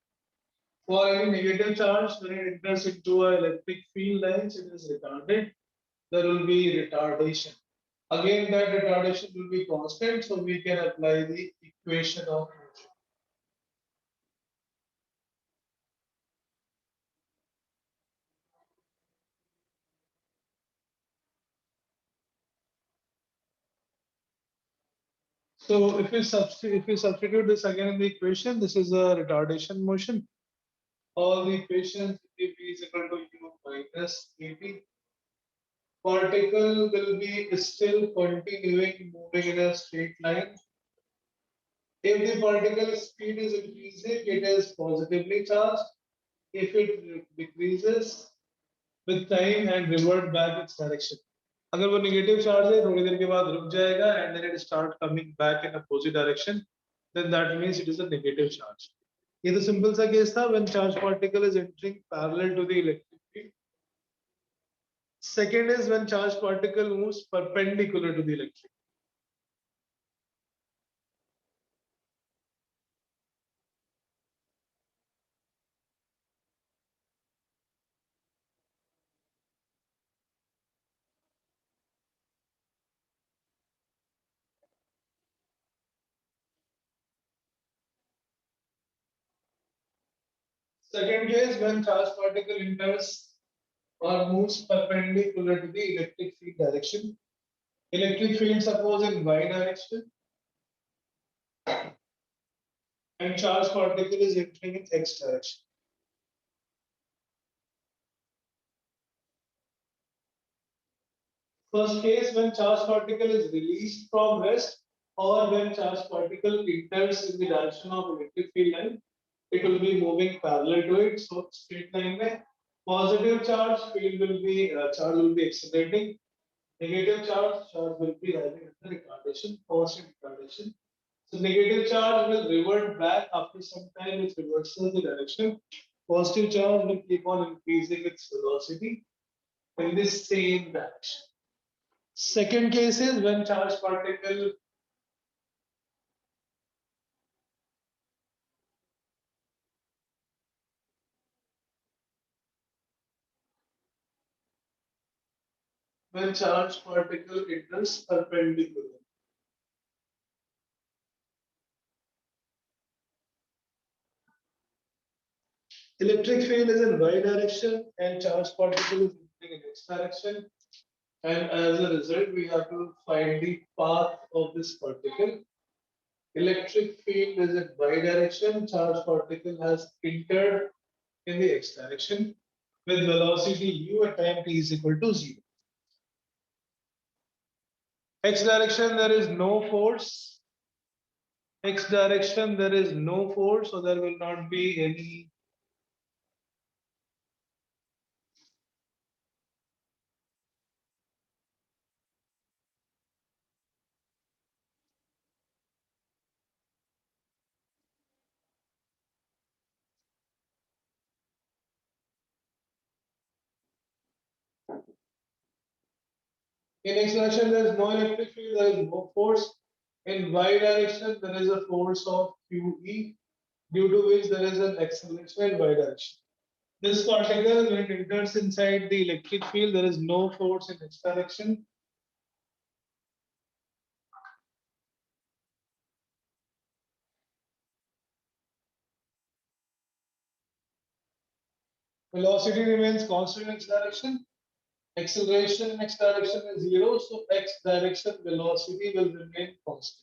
For any negative charge when it enters into an electric field lines, it is retarded. There will be retardation. Again, that retardation will be constant, so we can apply the equation of motion. So if we substitute this again in the equation, this is a retardation motion. All the equations V is equal to u minus at. Particle will be still continuing moving in a straight line. If the particle speed is increasing, it is positively charged. If it decreases with time and revert back its direction. अगर वो negative charge है थोड़ी देर के बाद रुक जाएगा and then it start coming back in opposite direction, then that means it is a negative charge. ये तो simple सा case था when charged particle is entering parallel to the electric field. Second is when charged particle moves perpendicular to the electric. Second case when charged particle enters or moves perpendicular to the electric field direction. Electric field suppose in y direction and charged particle is entering in x direction. First case when charged particle is released from rest or when charged particle enters in the direction of electric field line, it will be moving parallel to it. So straight line में positive charge field will be charge will be accelerating. Negative charge will be having under retardation, constant retardation. So negative charge will revert back after some time, it reverses the direction. Positive charge will keep on increasing its velocity in this same direction. Second case is when charged particle enters perpendicular. Electric field is in y direction and charged particle is moving in x direction. And as a result, we have to find the path of this particle. Electric field is in y direction, charged particle has entered in the x direction with velocity u at time t is equal to 0. X direction, there is no force. X direction, there is no force, so there will not be any in x direction, there is no electric field, there is no force. In y direction, there is a force of QE, due to which there is an acceleration in y direction. This particle, when it enters inside the electric field, there is no force in x direction. Velocity remains constant in x direction. Acceleration in x direction is 0, so x direction velocity will remain constant.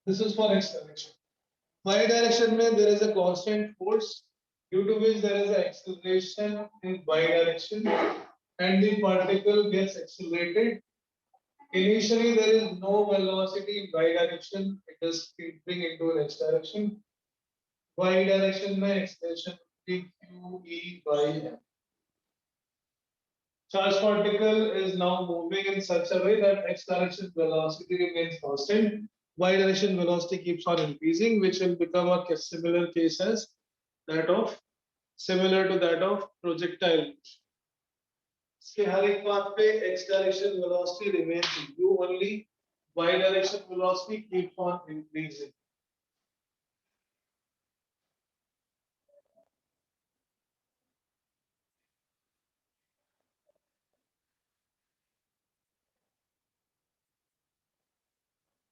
This is for x direction. Y direction mein there is a constant force due to which there is an acceleration in y direction and the particle gets accelerated. Initially there is no velocity in y direction, it is entering into an x direction. Y direction mein acceleration will be QE by m. Charged particle is now moving in such a way that x direction velocity remains constant. Y direction velocity keeps on increasing, which will become a similar case as similar to that of projectile motion. इसके हर एक path पे x direction velocity remains u only. Y direction velocity keeps on increasing.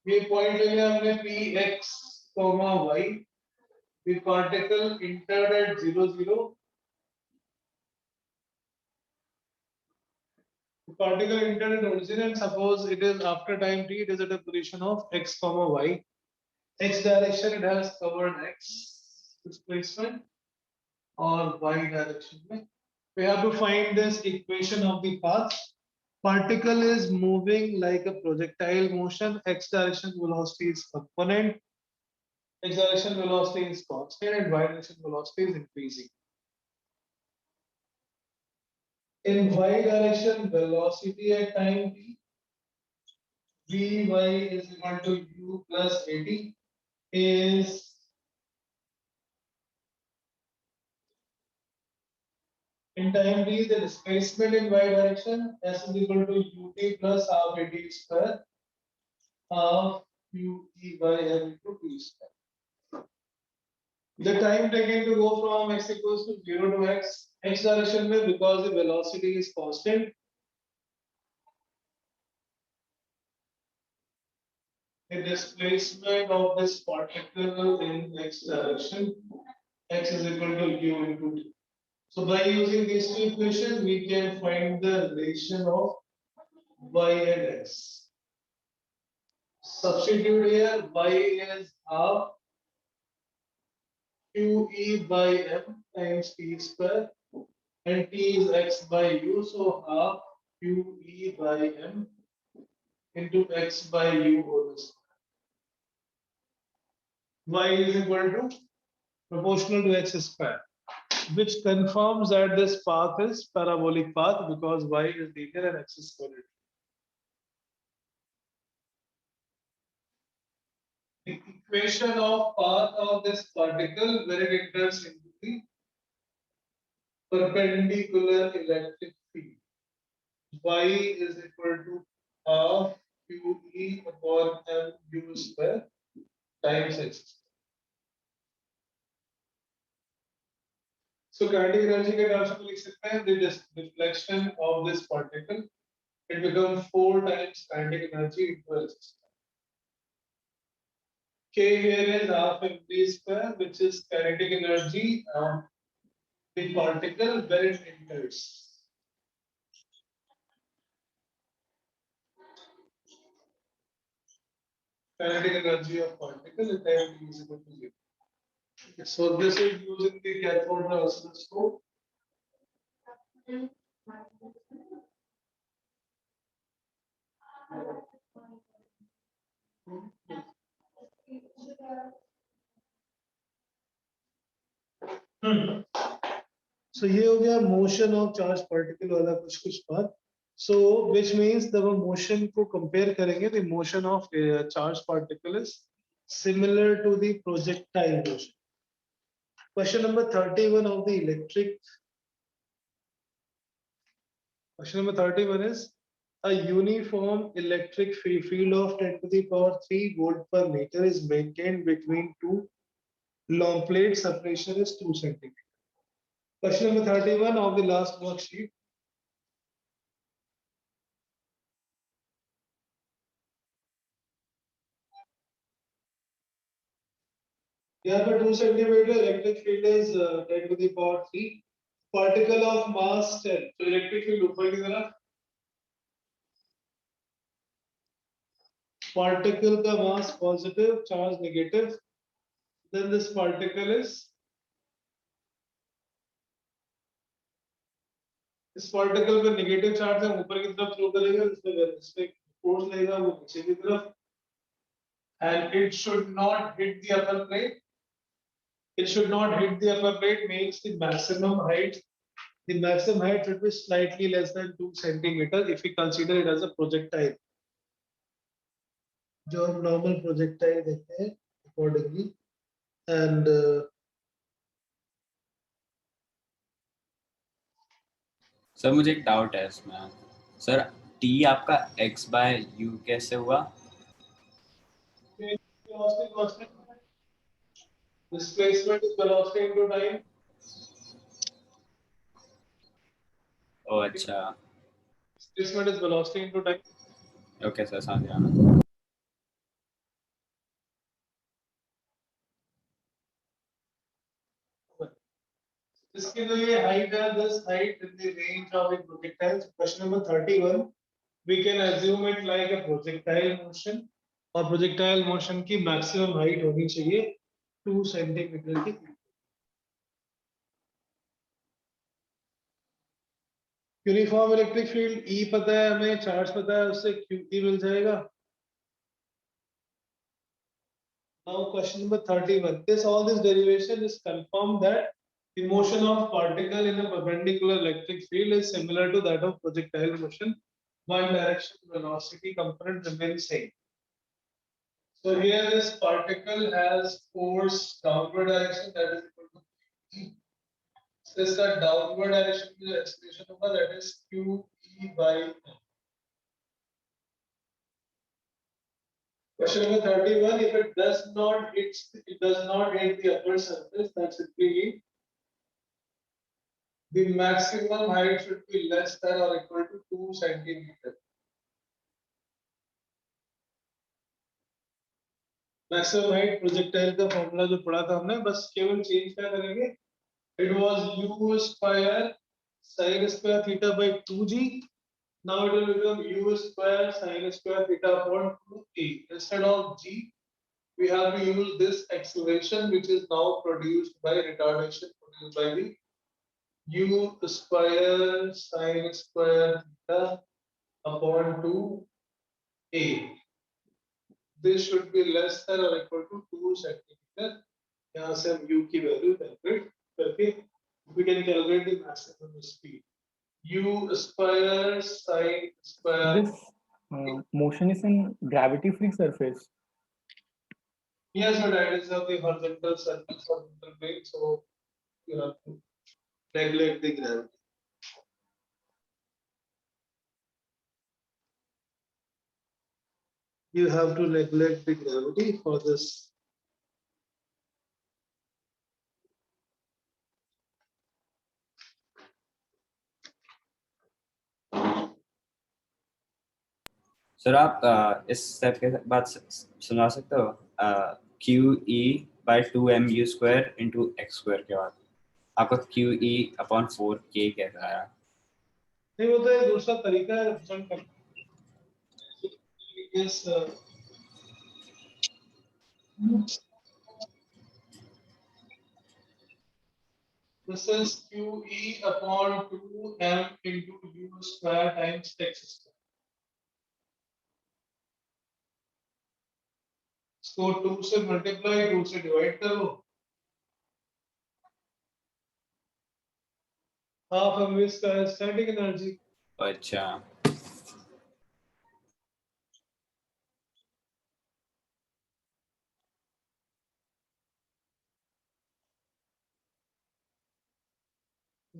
ये point ले लिया हमने px, y. The particle entered at 0, 0. The particle entered at origin and suppose it is after time t, it is at a position of x, y. X direction it has covered x displacement or y direction. We have to find this equation of the path. Particle is moving like a projectile motion. X direction velocity is component. X direction velocity is constant and y direction velocity is increasing. In y direction velocity at time t, Vy is equal to u plus at is in time t the displacement in y direction s is equal to ut plus half at square half ue by m into t square. The time taken to go from x equals to 0 to x direction में because the velocity is constant. The displacement of this particle in x direction, x is equal to u into t. So by using these two equations, we can find the relation of y and x. Substitute here, y is half QE by m times t square and t is x by u, so half QE by m into x by u whole square. y is equal to proportional to x square, which confirms that this path is parabolic path because y is linear and x is square. The equation of path of this particle when it enters into the perpendicular electric field, y is equal to half qe upon mu square times x. So kinetic energy के terms में लिख सकते हैं the deflection of this particle, it becomes 4 times kinetic energy into x. K here is half mv square, which is kinetic energy of the particle when it enters. Kinetic energy of particle at time t is equal to 0. So this is using the cathode ray oscilloscope. So ये हो गया motion of charged particle वाला कुछ बात. So which means जब हम motion को compare करेंगे, the motion of charged particle is similar to the projectile motion. Question number 31 of the electric. Question number 31 is a uniform electric field of 10 to the power 3 volt per meter is maintained between two long plates. Separation is 2 centimeters. Question number 31 of the last worksheet. यहाँ पर 2 centimeter electric field is 10 to the power 3. Particle of mass 10. So electric field ऊपर की तरफ. Particle का mass positive, charge negative. Then this particle is. इस particle पे negative charge है ऊपर की तरफ throw करेगा, इसमें force लगेगा वो नीचे की तरफ. And it should not hit the upper plate. It should not hit the upper plate means the maximum height. The maximum height should be slightly less than 2 centimeters if we consider it as a projectile. जो हम normal projectile देखते हैं accordingly. And sir मुझे एक doubt है इसमें. Sir t आपका x by u कैसे हुआ? displacement is velocity into time. ओ अच्छा. Displacement is velocity into time. Okay sir समझ गया मैं. इसके लिए height है, this height in the range of a projectile. Question number 31. We can assume it like a projectile motion. और projectile motion की maximum height होनी चाहिए 2 centimeter की. यूनिफॉर्म इलेक्ट्रिक फील्ड E पता है हमें, चार्ज पता है, उससे QE मिल जाएगा. Now question number 31. All this derivation is confirmed that the motion of particle in a perpendicular electric field is similar to that of projectile motion. One direction velocity component remains same. So here this particle has force downward direction, that is equal to E. So इसका downward direction की जो expression होगा, that is QE by M. Question number 31. If it does not hit the upper surface, that simply means the maximum height should be less than or equal to 2 centimeters. Maximum height projectile का formula जो पढ़ा था हमने, बस केवल change क्या करेंगे? It was u square sin square theta by 2g. Now it will become u square sin square theta upon 2a. Instead of g, we have to use this acceleration which is now produced by retardation produced by the u square sin square theta upon 2a. This should be less than or equal to 2 centimeters यहाँ से हम u की value calculate करके we can calculate the maximum speed. U square sine square. This motion is in gravity-free surface. Yes, but it is of the horizontal surface, horizontal plane, so you have to neglect the gravity. You have to neglect the gravity for this. Sir आप इस step के बाद सुना सकते हो Q E by 2mu square into x square के बाद आपका क्यू ई अपॉन 4k कैसा आया? नहीं, वो तो एक दूसरा तरीका है represent करने का. Yes, this is QE upon 2m into U square times x square. इसको 2 से मल्टीप्लाई 2 से डिवाइड करो. Half mv square static energy. अच्छा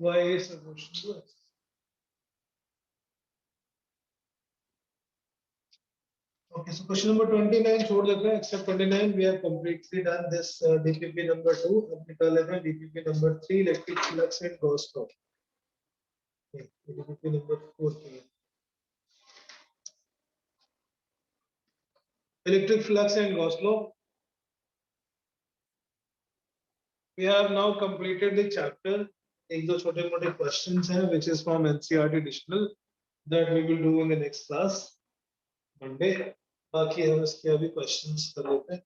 y is proportional to x. Okay, so question number 29 छोड़ देते हैं. Except 29 we have completely done this DPP number 2. अब निकाल लेते हैं DPP number 3 electric flux and Gauss law. Okay, DPP number 4 पे है. Electric flux and Gauss law. We have now completed the chapter. एक दो छोटे मोटे questions हैं which is from NCERT additional that we will do in the next class Monday. बाकी हम इसके अभी questions कर लेते हैं.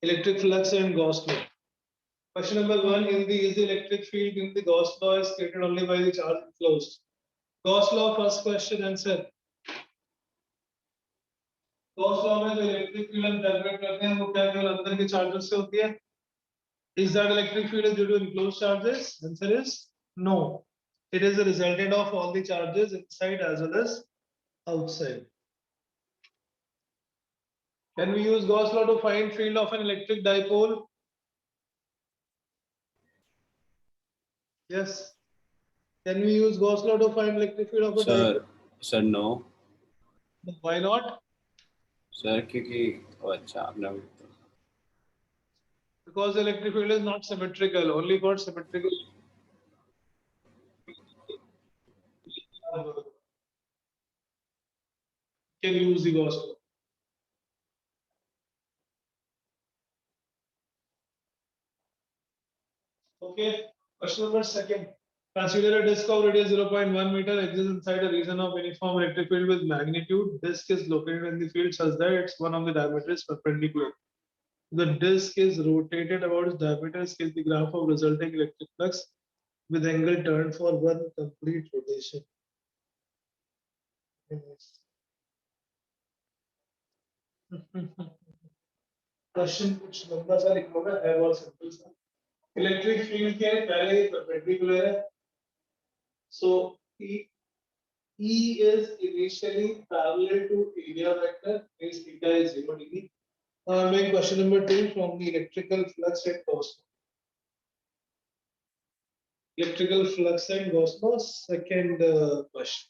Electric flux and Gauss law. Question number 1 in the is the electric field in the Gauss law is created only by the charge enclosed. Gauss law first question answer. Gauss law में जो electric field हम calculate करते हैं वो क्या केवल अंदर के charges से होती है? Is that electric field is due to enclosed charges? Answer is no. It is a resultant of all the charges inside as well as outside. Can we use Gauss law to find field of an electric dipole? Yes. Can we use Gauss law to find electric field of a dipole? Sir no Why not? Sir क्योंकि अच्छा आपने Because the electric field is not symmetrical. Only for symmetrical. Can use the Gauss law. Okay. Question number 2. Consider a disk of radius 0.1 meter exists inside a region of uniform electric field with magnitude. Disk is located in the field such that its one of the diameter is perpendicular. The disk is rotated about its diameter. Sketch the graph of resulting electric flux with angle turned for one complete rotation. Question कुछ लंबा सा लिखोगे है बहुत simple सा. Electric field के पहले perpendicular है. So E is initially parallel to area vector. Is theta is 0 degree. Make question number 2 from the electrical flux and Gauss law. Electrical flux and Gauss law. Second question.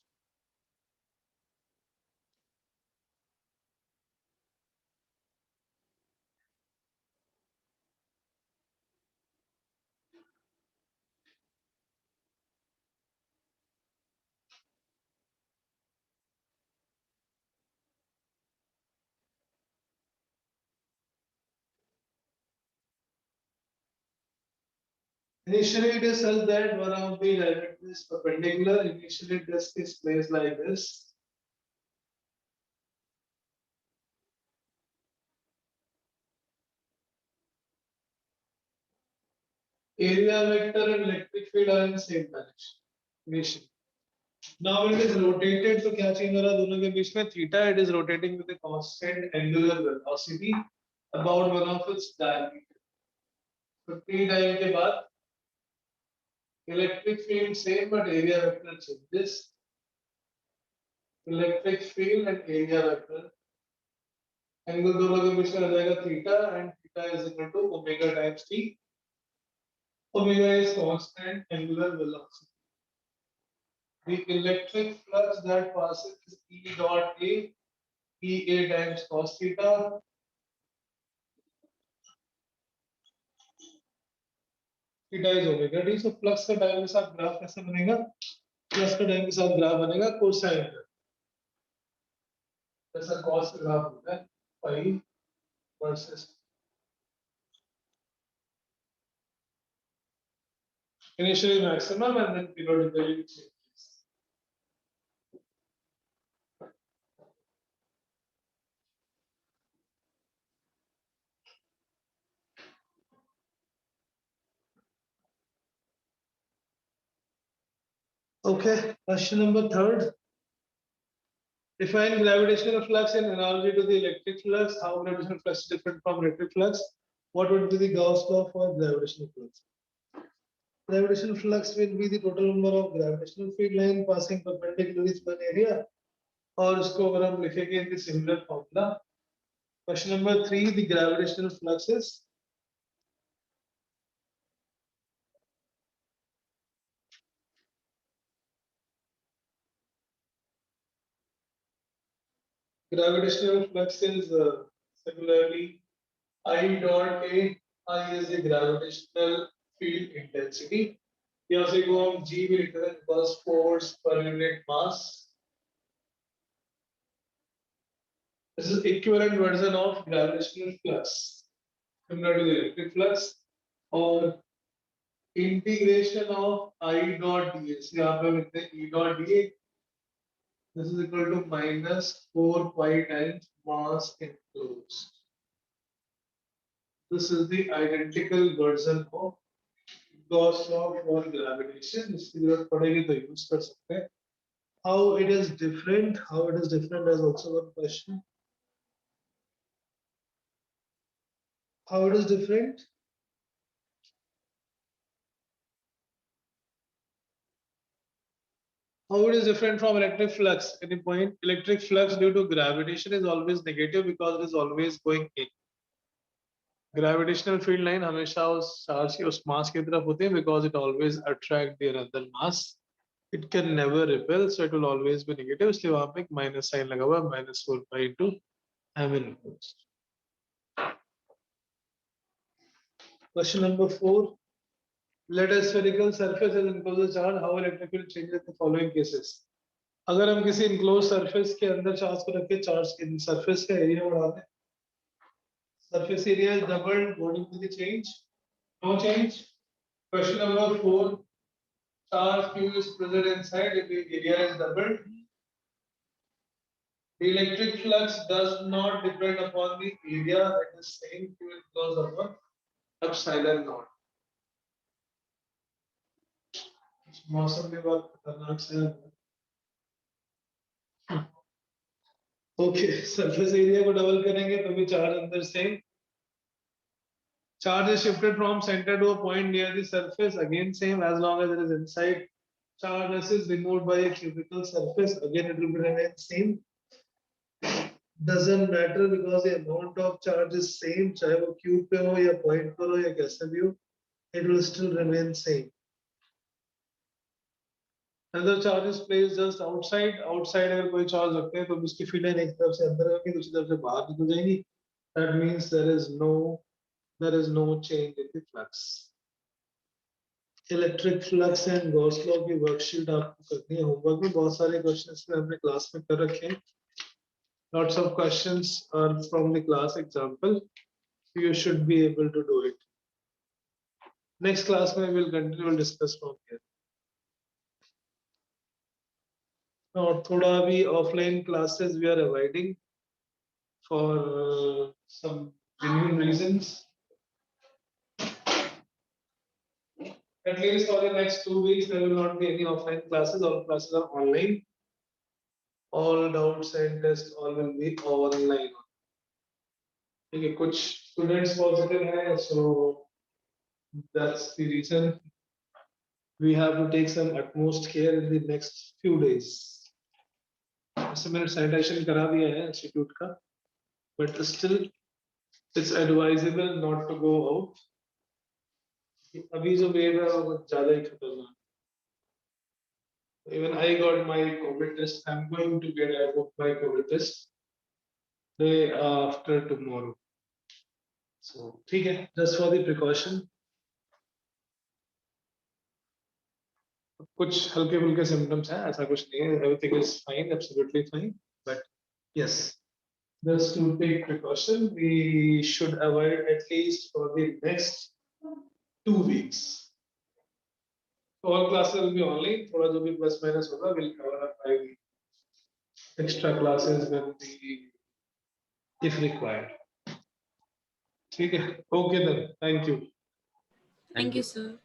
Initially, it is such that one of the diameter is perpendicular. Initially, disk is placed like this. Area vector and electric field are in same direction. Initially. Now when it is rotated, तो क्या change हो रहा है दोनों के बीच में? Theta, it is rotating with a constant angular velocity about one of its diameter. तो t टाइम के बाद electric field same but area vector changes. Electric field and area vector angle दोनों के बीच में आ जाएगा theta and theta is equal to omega times t. Omega is constant angular velocity. The electric flux that passes is E dot A, EA times cos theta. Theta is omega t. So flux का time के साथ graph कैसे बनेगा? Flux का time के साथ graph बनेगा cosine का. जैसा cos का ग्राफ होता है phi versus initially maximum and then periodically it changes. Okay, question number 3. Define gravitational flux in analogy to the electric flux. How gravitational flux is different from electric flux? What would be the Gauss law for gravitational flux? Gravitational flux will be the total number of gravitational field line passing perpendicularly through an area. और उसको अगर हम लिखेंगे in the similar formula. Question number 3. The gravitational flux is similarly I dot A. I is the gravitational field intensity. यहाँ से को हम G भी लिखते हैं because force per unit mass. This is equivalent version of gravitational flux, similar to the electric flux, or integration of I dot ds. यहाँ पे हम लिखते हैं E dot dA. This is equal to minus 4 pi times mass enclosed. This is the identical version of Gauss law for gravitation. इसकी जरूरत पड़ेगी तो use कर सकते हैं. How it is different? How it is different is also one question. How it is different? How it is different from electric flux? Any point? Electric flux due to gravitation is always negative because it is always going in. Gravitational field line हमेशा उस charge की उस mass की तरफ होती है because it always attract the another mass. It can never repel, so it will always be negative. इसलिए वहाँ पे एक minus sign लगा हुआ है, minus 4 pi into m enclosed. Question number 4. Let a spherical surface as enclosed charge. How electric field changes in the following cases? अगर हम किसी enclosed surface के अंदर charge को रखें, charge के surface का area बढ़ा दें, surface area is doubled. What will be the change? No change. Question number 4. Charge Q is present inside if the area is doubled. The electric flux does not depend upon the area. It is same Q enclosed upon epsilon naught. मौसम में बहुत खतरनाक से okay surface area को double करेंगे तो भी charge अंदर same. Charge is shifted from center to a point near the surface, again same as long as it is inside. Charge is removed by a cubical surface, again it will remain same. Doesn't matter because the amount of charge is same, चाहे वो cube पे हो या point पर हो या कैसे भी हो, it will still remain same. Another charge is placed just outside. Outside अगर कोई charge रखते हैं तो उसकी field line एक तरफ से अंदर होगी, दूसरी तरफ से बाहर निकल जाएगी. That means there is no change in the flux. Electric flux and Gauss law की वर्कशीट आपको करनी है. होमवर्क में बहुत सारे क्वेश्चंस में हमने क्लास में कर रखे हैं. Lots of questions are from the class example. You should be able to do it. Next class में we'll continue to discuss from here. और थोड़ा अभी offline classes we are avoiding for some genuine reasons. At least for the next 2 weeks, there will not be any offline classes. All classes are online. All doubts and tests all will be online. ठीक है, कुछ students positive हैं, so That's the reason we have to take some utmost care in the next few days. वैसे मैंने sanitation करा दिया है institute का, but still it's advisable not to go out. अभी जो wave है वो ज़्यादा ही खतरनाक. Even I got my COVID test. I'm going to get my COVID test day after tomorrow. So ठीक है, just for the precaution. कुछ हल्के फुल्के symptoms हैं, ऐसा कुछ नहीं है. Everything is fine, absolutely fine. But yes, just to take precaution, we should avoid at least for the next 2 weeks. All classes will be online. थोड़ा जो भी plus minus होगा, we'll cover up by extra classes when if required. ठीक है, okay then. Thank you. Thank you, sir.